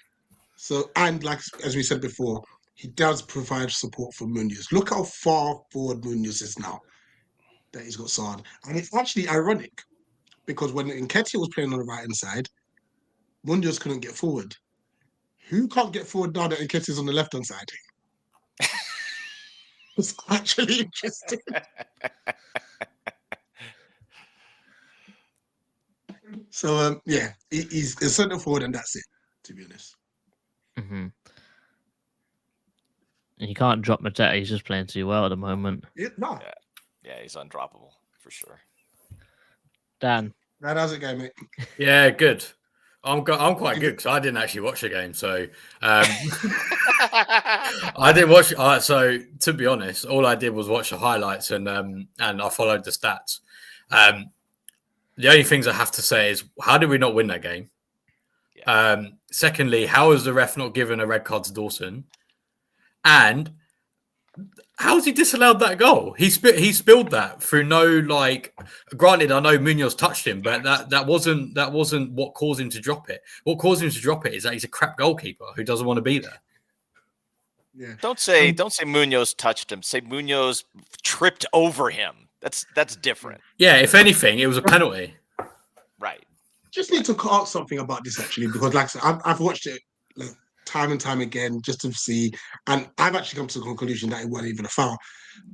So, and as we said before, he does provide support for Munoz. Look how far forward Munoz is now that he's got Sarr. And it's actually ironic because when Nketiah was playing on the right-hand side, Munoz couldn't get forward. Who can't get forward now that Nketiah's on the left-hand side? It's actually interesting. So, he's a centre forward and that's it, to be honest. Mm-hmm. And you can't drop Mateta. He's just playing too well at the moment. No. Yeah, he's undroppable for sure. Dan. How's it going, mate? Yeah, good. I'm quite good because I didn't actually watch the game, so I didn't watch. So to be honest, all I did was watch the highlights and I followed the stats. The only things I have to say is, how did we not win that game? Yeah. Secondly, how was the ref not given a red card to Dawson? And How's he disallowed that goal? He spilled that through no like. Granted, I know Munoz touched him, but that wasn't what caused him to drop it. What caused him to drop it is that he's a crap goalkeeper who doesn't want to be there. Yeah. Don't say Munoz touched him. Say Munoz tripped over him. That's different. Yeah, if anything, it was a penalty. Right. Just need to ask something about this actually, because like I said, I've watched it like, time and time again just to see, and I've actually come to the conclusion that it wasn't even a foul.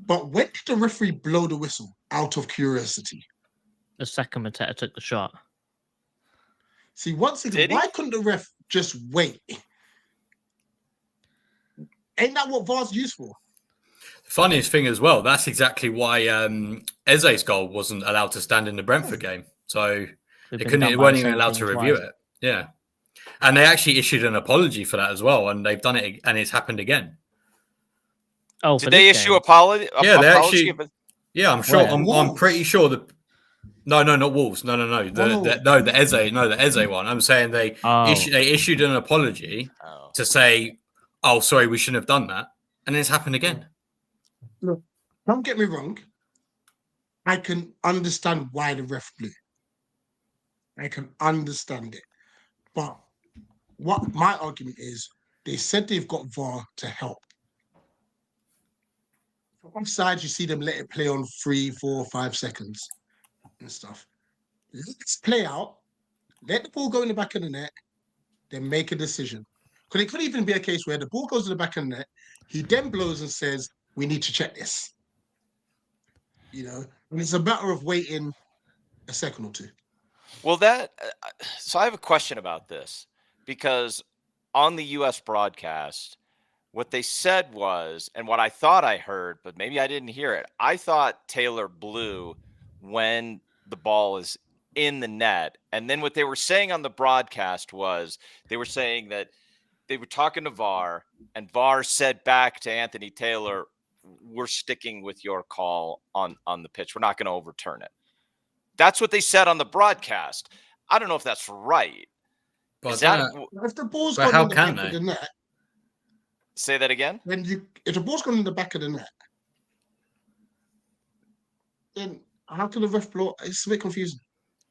But when did the referee blow the whistle? Out of curiosity. The second Mateta took the shot. See, once again, Did he? why couldn't the ref just wait? Ain't that what VAR's used for? Funniest thing as well, that's exactly why Eze's goal wasn't allowed to stand in the Brentford game. So We've it been done weren't by the even same allowed thing to review twice. it. Yeah. And they actually issued an apology for that as well. And they've done it and it's happened again. Oh, Did for they this issue game? apology? Yeah, they apology? actually. Yeah, I'm sure. Where? I'm pretty Wolves? sure that. No, not Wolves. No. The Eze one. I'm saying they Oh, issued an apology Oh. to say, "Oh, sorry, we shouldn't have done that," and it's happened again. Look, don't get me wrong. I can understand why the ref blew. I can understand it. But what my argument is, they said they've got VAR to help. Offside, you see them let it play on 3, 4, 5 seconds and stuff. Let's play out, let the ball go in the back of the net, then make a decision. Because it could even be a case where the ball goes to the back of the net, he then blows and says, we need to check this. You know, and it's a matter of waiting a second or two. Well, so I have a question about this because on the U.S. broadcast, what they said was, and what I thought I heard, but maybe I didn't hear it. I thought Taylor blew when the ball is in the net. And then what they were saying on the broadcast was they were saying that they were talking to VAR, and VAR said back to Anthony Taylor, we're sticking with your call on the pitch. We're not going to overturn it. That's what they said on the broadcast. I don't know if that's right. But Is that If the ball's But gone how in the can back of they? the net, say that again? if the ball's gone in the back of the net, then how can the ref blow? It's a bit confusing.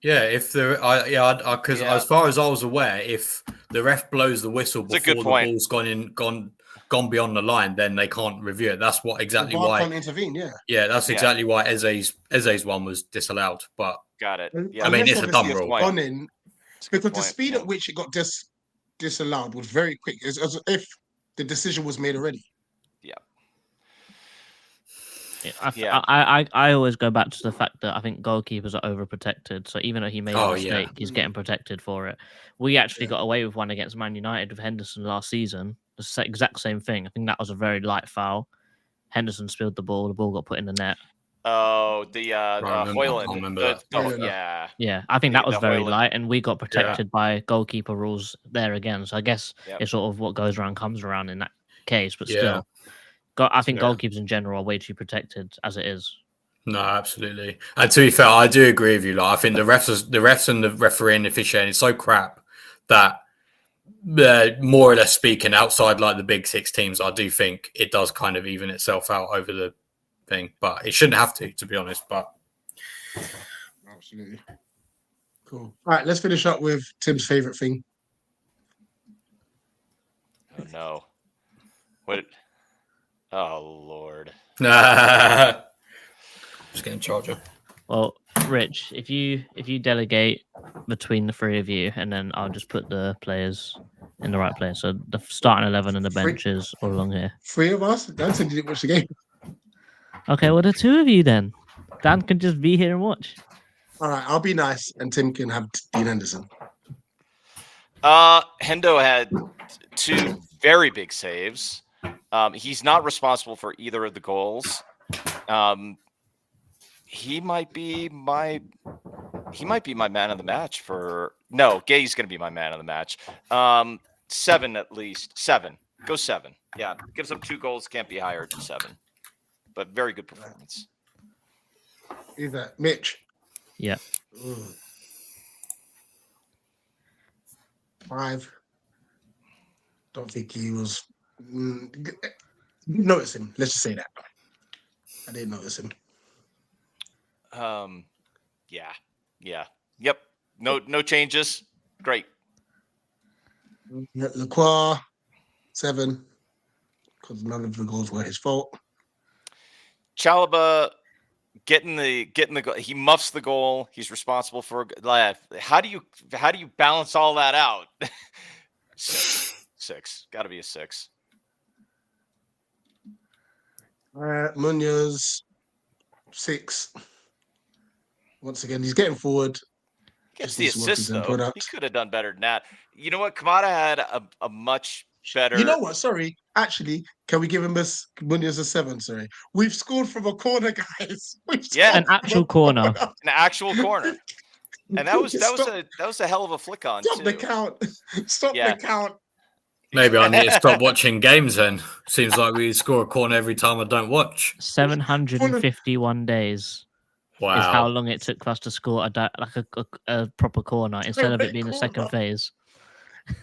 Yeah, if because Yeah. as far as I was aware, if the ref blows the whistle It's a good before the point. ball's gone beyond the line, then they can't review it. That's what exactly The VAR why. can't intervene, yeah. Yeah, that's Yeah. exactly why Eze's one was disallowed. But Got it. And Yeah, I mean, unless it's a obviously dumb it's rule. gone in, it's a good because the point, speed yeah. at which it got disallowed was very quick. It's as if the decision was made already. yeah, Yeah. I always go back to the fact that I think goalkeepers are overprotected. So even though he made a Oh, yeah. mistake, he's getting protected for it. We actually Yeah. got away with one against Man United with Henderson last season. The exact same thing. I think that was a very light foul. Henderson spilled the ball got put in the net. Oh, the I Hoyland. remember that. Hoyland. Yeah. Yeah, I think The- that was the very Hoyland. light, and we got protected by goalkeeper rules there again. So I guess Yep. it's sort of what goes around comes around in that case. But Yeah. still, I think Yeah. goalkeepers in general are way too protected as it is. No, absolutely. And to be fair, I do agree with you. Like, I think the refs and the referee and officiating is so crap that more or less speaking, outside like the big six teams, I do think it does kind of even itself out over the thing. But it shouldn't have to be honest. But Absolutely. Cool. All right, let's finish up with Tim's favorite thing. Oh no. What? Oh Lord. Just getting charger. Well, Rich, if you delegate between the three of you, and then I'll just put the players in the right place. So the starting 11 and the benches all along here. 3 of us? Dan said you didn't watch the game. Okay, well the 2 of you then. Dan can just be here and watch. All right, I'll be nice, and Tim can have Dean Henderson. Hendo had 2 very big saves. He's not responsible for either of the goals. He might be my man of the match for Gay's gonna be my man of the match. 7 at least. 7. Go 7. Yeah. Gives up 2 goals, can't be higher than 7. But very good performance. Is that Mitch? Yeah. 5. Don't think he was. Didn't notice him. Let's just say that. I didn't notice him. Yeah. Yep. No changes. Great. Lacroix, 7, because none of the goals were his fault. Chalaba getting the goal. He muffs the goal. He's responsible for. How do you balance all that out? 6. Got to be a 6. Munoz, 6. Once again, he's getting forward. Gets Just the needs to work his assist own though. product. He could have done better than that. You know what? Kamada had a much better. You know what? Sorry. Actually, can we give him Munoz a 7? Sorry. We've scored from a corner, guys. Yeah. An actual corner. An actual corner. And that was a hell of a flick on. Stop too. the count. Stop Yeah. the count. Maybe I need to stop watching games then. Seems like we score a corner every time I don't watch. 751 days is how Wow. long it took for us to score a proper corner instead of it being a second Corner. phase.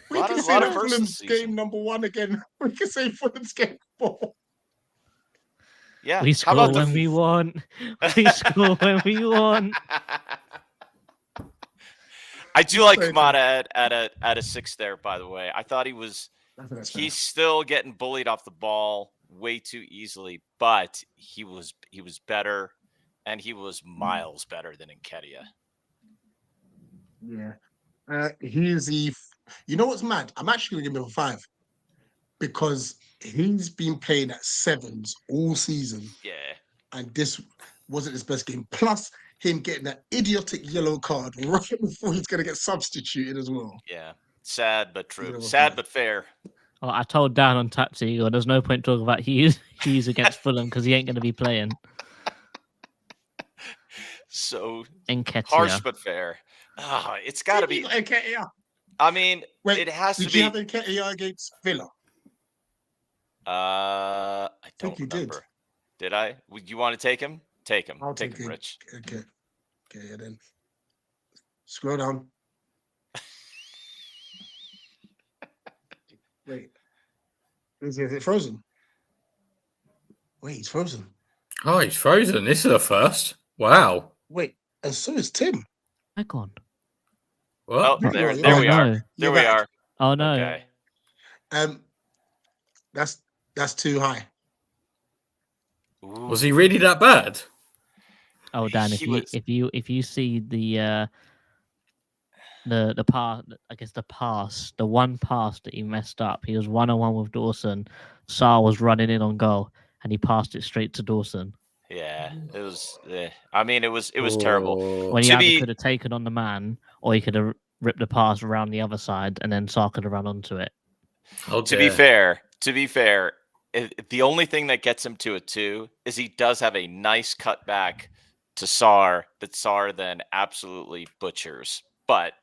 We Lot can of- say lot of that firsts Fulham's this season. game number 1 again. We can say Fulham's game 4. Yeah. We How score about when we want. We score when we want. I do like So Kamada at a 6 there. By the way, I thought he's still getting bullied off the ball way too easily, but he was better, and he was miles better than Nketiah. Yeah. You know what's mad? I'm actually going to give him a 5 because he's been playing at 7s all season, Yeah. and this wasn't his best game. Plus, him getting that idiotic yellow card right before he's going to get substituted as well. Yeah. Sad but true. know, Sad but- but fair. Oh, I told Dan on Taxi, there's no point talking about Hughes against Fulham because he ain't going to be playing. So Nketiah. harsh but fair. It's got to be. I mean, Wait, it has to did you have be. Nketiah against Villa? I don't think you did. remember. Did I? Would you want to take him? Take him. I'll Take take him, it. Rich. Okay, yeah, then. Scroll down. Wait. Is it frozen? Wait, it's frozen. Oh, he's frozen. This is a first. Wow. Wait, and so is Tim. Icon. What? Oh, there Oh, we no. are. There You're we back. are. Oh, no. Okay. That's too high. Ooh. Was he really that bad? Oh, Dan, if you see the pass, I guess the one pass that he messed up, he was 1-on-1 with Dawson. Sarr was running in on goal, and he passed it straight to Dawson. Yeah, it was. I mean, it was terrible. Oh. When he To either be- could have taken on the man, or he could have ripped the pass around the other side, and then Sarr could have run onto it. Oh, To be fair, the only thing that gets him to a 2 is he does have a nice cutback to Sarr that Sarr then absolutely butchers. But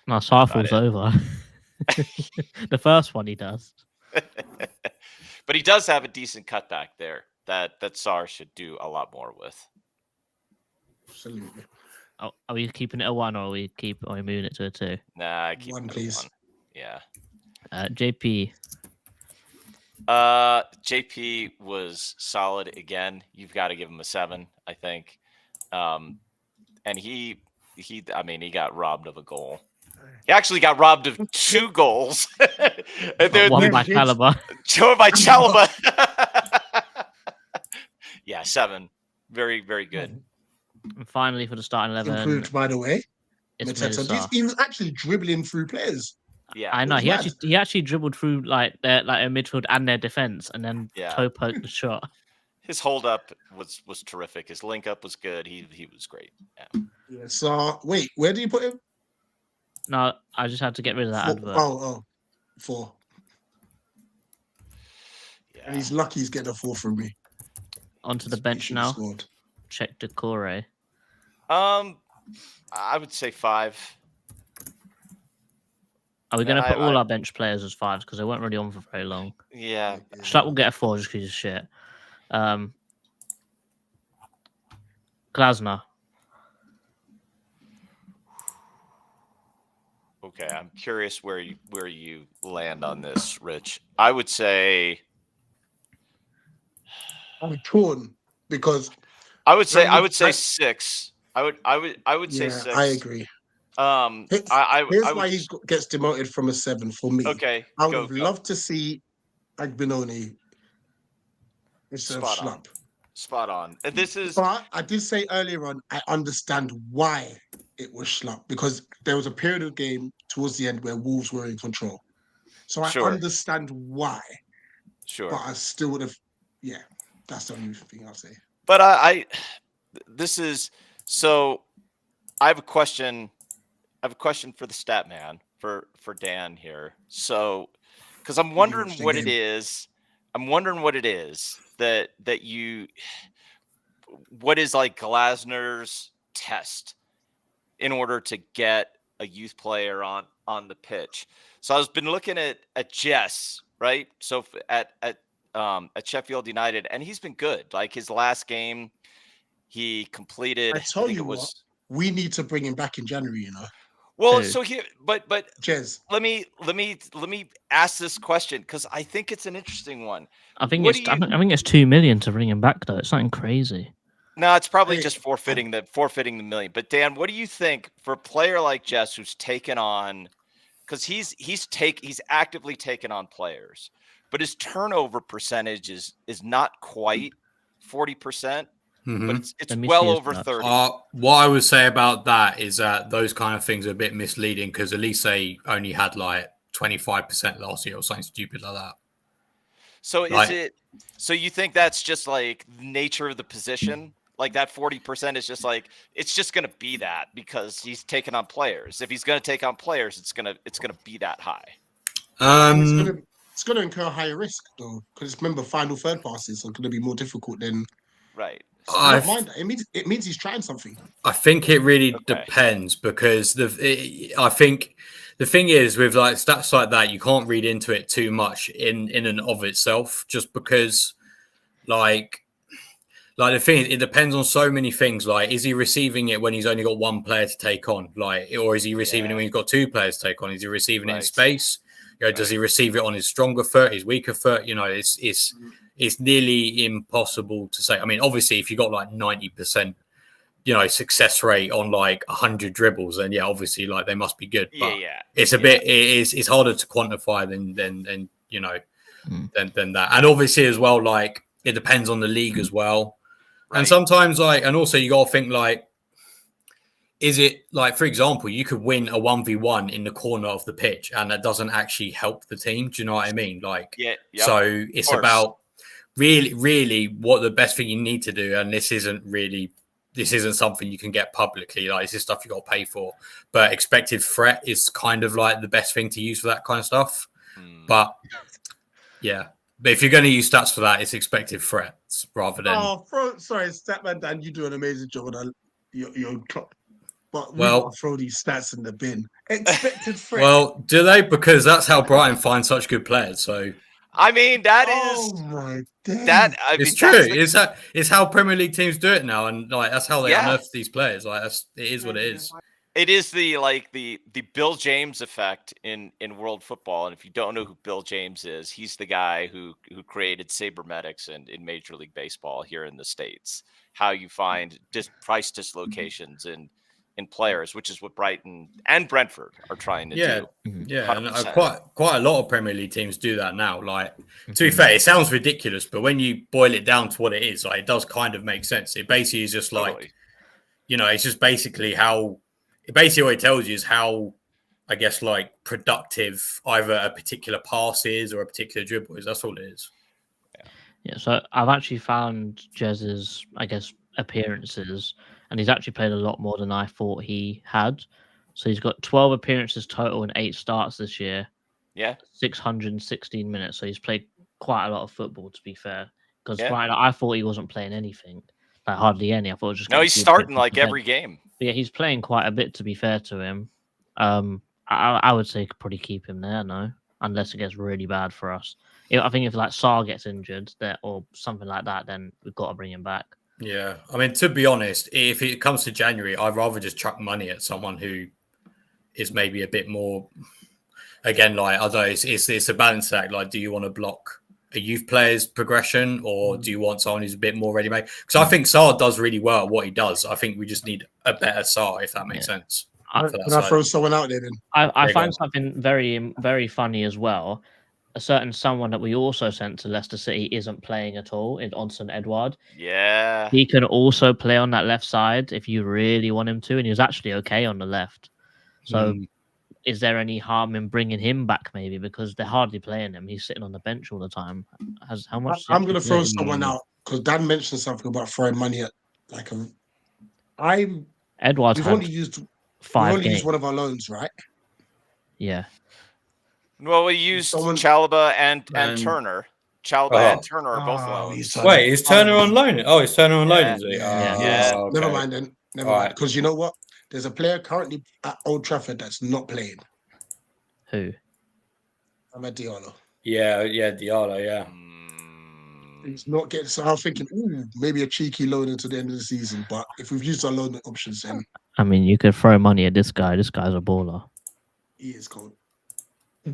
No, Sarr About falls it. over. The first one he does. but he does have a decent cutback there that Sarr should do a lot more with. Absolutely. Oh, are we keeping it a 1, or are we moving it to a 2? Nah, I keep 1, it at please. 1. Yeah. JP. JP was solid again. You've got to give him a 7, I think. And he got robbed of a goal. He actually got robbed of 2 goals. And they're One by hits. Caliber. joined by Chalaba. Yeah, 7. Very, very good. And finally, for the starting 11, Improved, by the way. it's Mateta. Sarr. He was actually dribbling through players. Yeah. I know It he was he actually dribbled through like their midfield and their defense, and then Yeah. toe poked the shot. His hold up was terrific. His link up was good. He was great. Yeah. Yeah. So wait, where do you put him? No, I just had to get rid of that advert. 4. Yeah. And he's lucky he's getting a 4 from me. Onto the He bench should have now. scored. Check Decore. I would say 5. Are we going to Yeah, put I- all our bench players as 5s because they weren't really on for very long? Yeah. Schlupp will get a 4 just because he's shit. Glasner. Okay, I'm curious where you land on this, Rich. I would say I'm torn because I would say I- 6. I would say yeah, 6. I agree. I Here's would why he gets demoted from a 7 for me. okay. I would Go, have go. loved to see Agbinoni instead of Spot on. Schlupp. Spot on. And this is But I did say earlier on, I understand why it was Schlupp because there was a period of the game towards the end where Wolves were in control. So I Sure. understand why, sure. but I still would have. Yeah, that's the only thing I'll say. But I this is so. I have a question. I have a question for the stat man for Dan here. So, because I'm wondering watched the what it game. is. I'm wondering what it is that you. What is like Glasner's test in order to get a youth player on the pitch? So I've been looking at Jess, right? So at Sheffield United, and he's been good. Like his last game, he completed. I tell think you it was. what, we need to bring him back in January. You know, Well, Who? so here, but Jez. let me ask this question because I think it's an interesting one. I think What it's do you- I think it's 2 million to bring him back though. It's something crazy. No, it's probably Hey, just forfeiting the million. But Dan, what do you think for a player like Jess who's taken on? Because he's actively taken on players, but his turnover percentage is not quite 40%, but it's Let me well see his over stats. 30. What I would say about that is that those kind of things are a bit misleading because at least they only had like 25% last year or something stupid like that. So Like- is it? So you think that's just like nature of the position? Like that 40% is just like it's just going to be that because he's taking on players. If he's going to take on players, it's gonna be that high. It's gonna incur higher risk though, because remember, final third passes are gonna be more difficult than. Right. So I don't mind that. It means he's trying something. I think it really Okay. depends because I think the thing is with like stats like that, you can't read into it too much in and of itself, just because like the thing is, it depends on so many things. Like, is he receiving it when he's only got one player to take on, like, or is he receiving it when he's got two players to take on? Is he receiving it in Right. space? You know, does he receive it on his stronger foot, his weaker foot? You know, it's nearly impossible to say. I mean, obviously, if you got like 90%, you know, success rate on like 100 dribbles, then yeah, obviously, like they must be good. But Yeah. it's a bit, it's harder to quantify than you know, than that. And obviously, as well, like it depends on the league as well. Right. And sometimes, like, and also you got to think, like, is it like, for example, you could win a 1v1 in the corner of the pitch and that doesn't actually help the team. Do you know what I mean? Like, Yeah. Yep. so it's about really what the best thing you need to do. And this isn't something you can get publicly. Like, this is stuff you got to pay for. But expected threat is kind of like the best thing to use for that kind of stuff. But yeah. But if you're going to use stats for that, it's expected threats rather than. Sorry, Statman Dan, you do an amazing job on your clock. But we Well- got to throw these stats in the bin. Expected threat. Well, do they? Because that's how Brighton finds such good players. So I mean, that oh is my days. that. I it's mean, true. It's how Premier League teams do it now, and like that's how they unearth these players. Like it is what it is. It is the Bill James effect in world football. And if you don't know who Bill James is, he's the guy who created Sabermetics in Major League Baseball here in the States. How you find price dislocations in players, which is what Brighton and Brentford are trying to do. Yeah, and 100%. quite a lot of Premier League teams do that now. Like, to be fair, it sounds ridiculous, but when you boil it down to what it is, like, it does kind of make sense. It basically is just like, Totally. you know, it's just basically how. Basically, what it tells you is how, I guess, like productive either a particular pass is or a particular dribble is. That's all it is. Yeah, so I've actually found Jez's, I guess, appearances, and he's actually played a lot more than I thought he had. So he's got 12 appearances total and 8 starts this year. Yeah. 616 minutes. So he's played quite a lot of football, to be fair. Because Yeah. I thought he wasn't playing anything, like hardly any. I thought it was just. No, gonna he's be a starting bit like percent. every game. But yeah, he's playing quite a bit, to be fair to him. I would say probably keep him there, no, unless it gets really bad for us. I think if like Sarr gets injured or something like that, then we've got to bring him back. Yeah, I mean, to be honest, if it comes to January, I'd rather just chuck money at someone who is maybe a bit more. Again, like I don't know, it's a balance act. Like, do you want to block a youth player's progression, or do you want someone who's a bit more ready-made? Because I think Saar does really well at what he does. I think we just need a better Saar, if that makes sense. Can I throw someone out there then? I find something very, very funny as well. A certain someone that we also sent to Leicester City isn't playing at all in Onsen Edouard. Yeah. He can also play on that left side if you really want him to, and he's actually okay on the left. So is there any harm in bringing him back maybe, because they're hardly playing him? He's sitting on the bench all the time. How much? I'm going to throw someone out because Dan mentioned something about throwing money at like a. Edouard's We've only used 5 games. one of our loans, right? Yeah. Well, we used Chalobah and Turner. Chalobah and Turner are both loans. Wait, is Turner on loan? Oh, is Turner on loan? Is he? Yeah. Oh, okay. Never mind then. Never mind. Because you know what? There's a player currently at Old Trafford that's not playing. Who? Amad Diallo. Yeah, Diallo, yeah. He's not getting. So I'm thinking, maybe a cheeky loan until the end of the season. But if we've used our loan options, then I mean, you could throw money at this guy. This guy's a baller. He is cold. He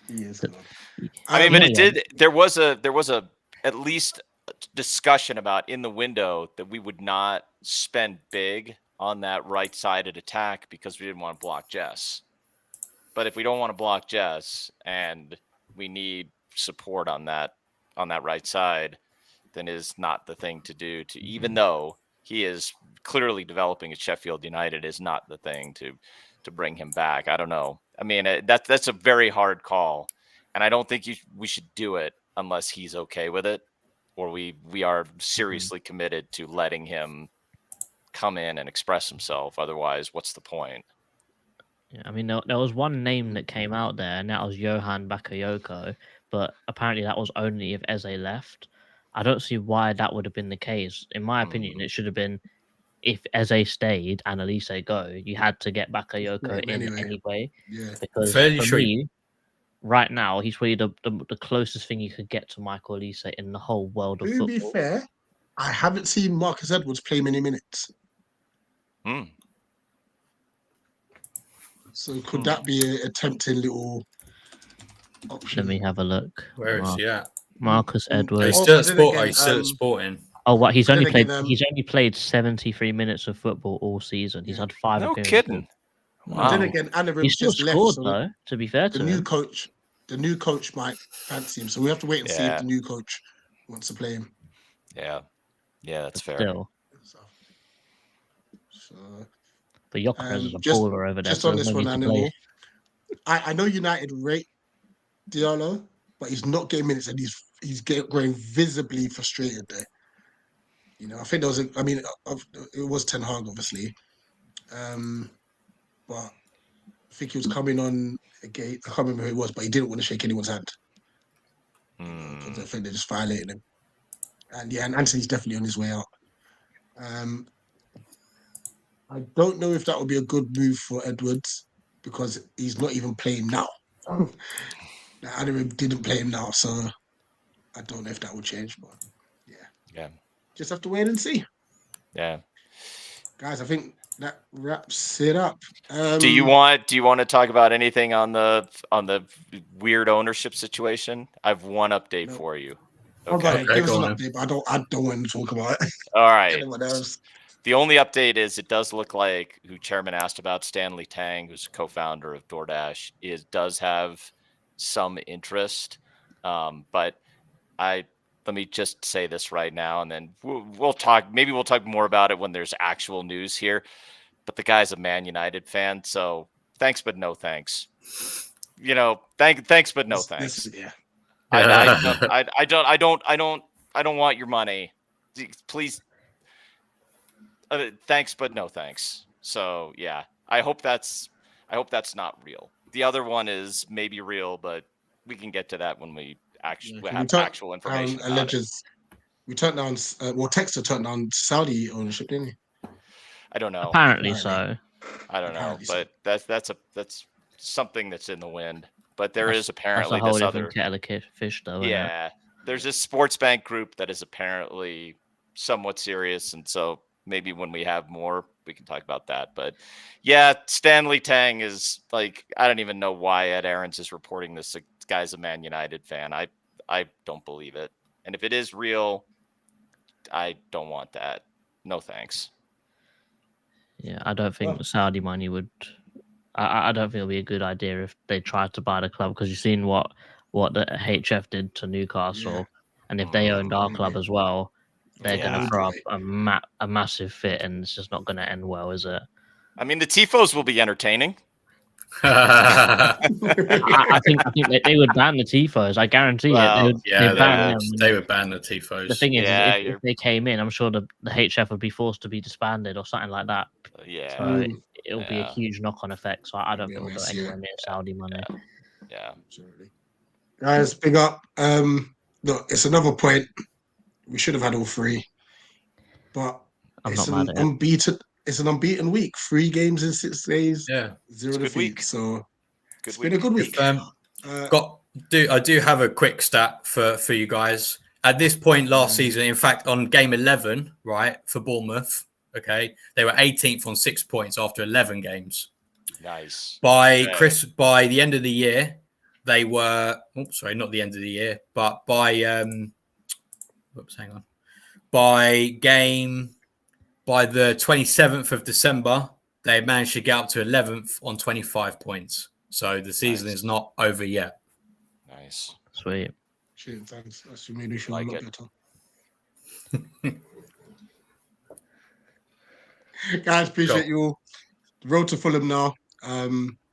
is cold. I mean, but it did. There was a at least discussion about in the window that we would not spend big on that right-sided attack because we didn't want to block Jess. But if we don't want to block Jess and we need support on that right side, then is not the thing to do. To even though he is clearly developing at Sheffield United, is not the thing to bring him back. I don't know. I mean, that's a very hard call, and I don't think we should do it unless he's okay with it, or we are seriously committed to letting him come in and express himself. Otherwise, what's the point? Yeah, I mean, there was one name that came out there, and that was Johan Bakayoko, but apparently that was only if Eze left. I don't see why that would have been the case. In my opinion, it should have been if Eze stayed and Elise go, you had to get Bakayoko in anyway. Yeah. Because for me, right now, he's really the closest thing you could get to Michael Elise in the whole world of football. To be fair, I haven't seen Marcus Edwards play many minutes. So could that be a tempting little option? Let me have a look. Where is he at? Marcus Edwards. He's still at Sporting. Oh, what? He's only played 73 minutes of football all season. He's had 5 appearances. No kidding. Wow. Then again, he still scored though. To be fair to him, the new coach might fancy him, so we have to wait and see if the new coach wants to play him. Yeah, that's fair. Still. But Gyökeres is a baller over there. Just on this one, Animal. I know United rate Diallo, but he's not getting minutes, and he's growing visibly frustrated there. You know, I think there was it was Ten Hag, obviously. But I think he was coming on again. I can't remember who it was, but he didn't want to shake anyone's hand. Because I think they just violated him. And Anthony's definitely on his way out. I don't know if that would be a good move for Edwards because he's not even playing now. Adam didn't play him now, so I don't know if that will change. But yeah, just have to wait and see. Yeah, guys, I think that wraps it up. Do you want to talk about anything on the weird ownership situation? I've one update for you. Okay, give us an update. But I don't want to talk about it. All right. Anyone else? The only update is it does look like who Chairman asked about, Stanley Tang, who's a co-founder of DoorDash, does have some interest. But let me just say this right now, and then we'll talk. Maybe we'll talk more about it when there's actual news here. But the guy's a Man United fan, so thanks but no thanks. You know, thanks but no thanks. I don't want your money. Please. Thanks but no thanks. So yeah, I hope that's not real. The other one is maybe real, but we can get to that when we actually have actual information. We turned down. Texter turned down Saudi ownership, didn't he? I don't know. Apparently so. I don't know, but that's something that's in the wind. But there is apparently this other kettle of fish, though. Yeah, there's this sports bank group that is apparently somewhat serious, and so maybe when we have more, we can talk about that. But yeah, Stanley Tang is like, I don't even know why Ed Aarons is reporting this. The guy's a Man United fan. I don't believe it. And if it is real, I don't want that. No thanks. Yeah, I don't think Saudi money would. I don't think it'll be a good idea if they tried to buy the club, because you've seen what the HF did to Newcastle, and if they owned our club as well, they're going to throw up a massive fit, and it's just not going to end well, is it? I mean, the tifos will be entertaining. I think they would ban the tifos. I guarantee it. They would ban the tifos. The thing is, if they came in, I'm sure the HF would be forced to be disbanded or something like that. So it'll be a huge knock-on effect. So I don't think we'll go anywhere near Saudi money. Yeah. Absolutely. Guys, big up. Look, it's another point. We should have had all three, but it's an unbeaten week. 3 games in 6 days. Yeah, 0 defeat. So it's been a good week. I do have a quick stat for you guys. At this point last season, in fact, on game 11, right, for Bournemouth, okay, they were 18th on 6 points after 11 games. Nice. By the end of the year, they were. Sorry, not the end of the year, but by by the 27th of December, they managed to get up to 11th on 25 points. So the season is not over yet. Nice. Sweet. Thanks. That's made me feel a lot better. Guys, appreciate you all. The road to Fulham now.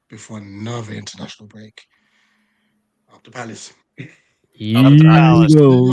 Before another international break. Up to Palace. Up to Palace.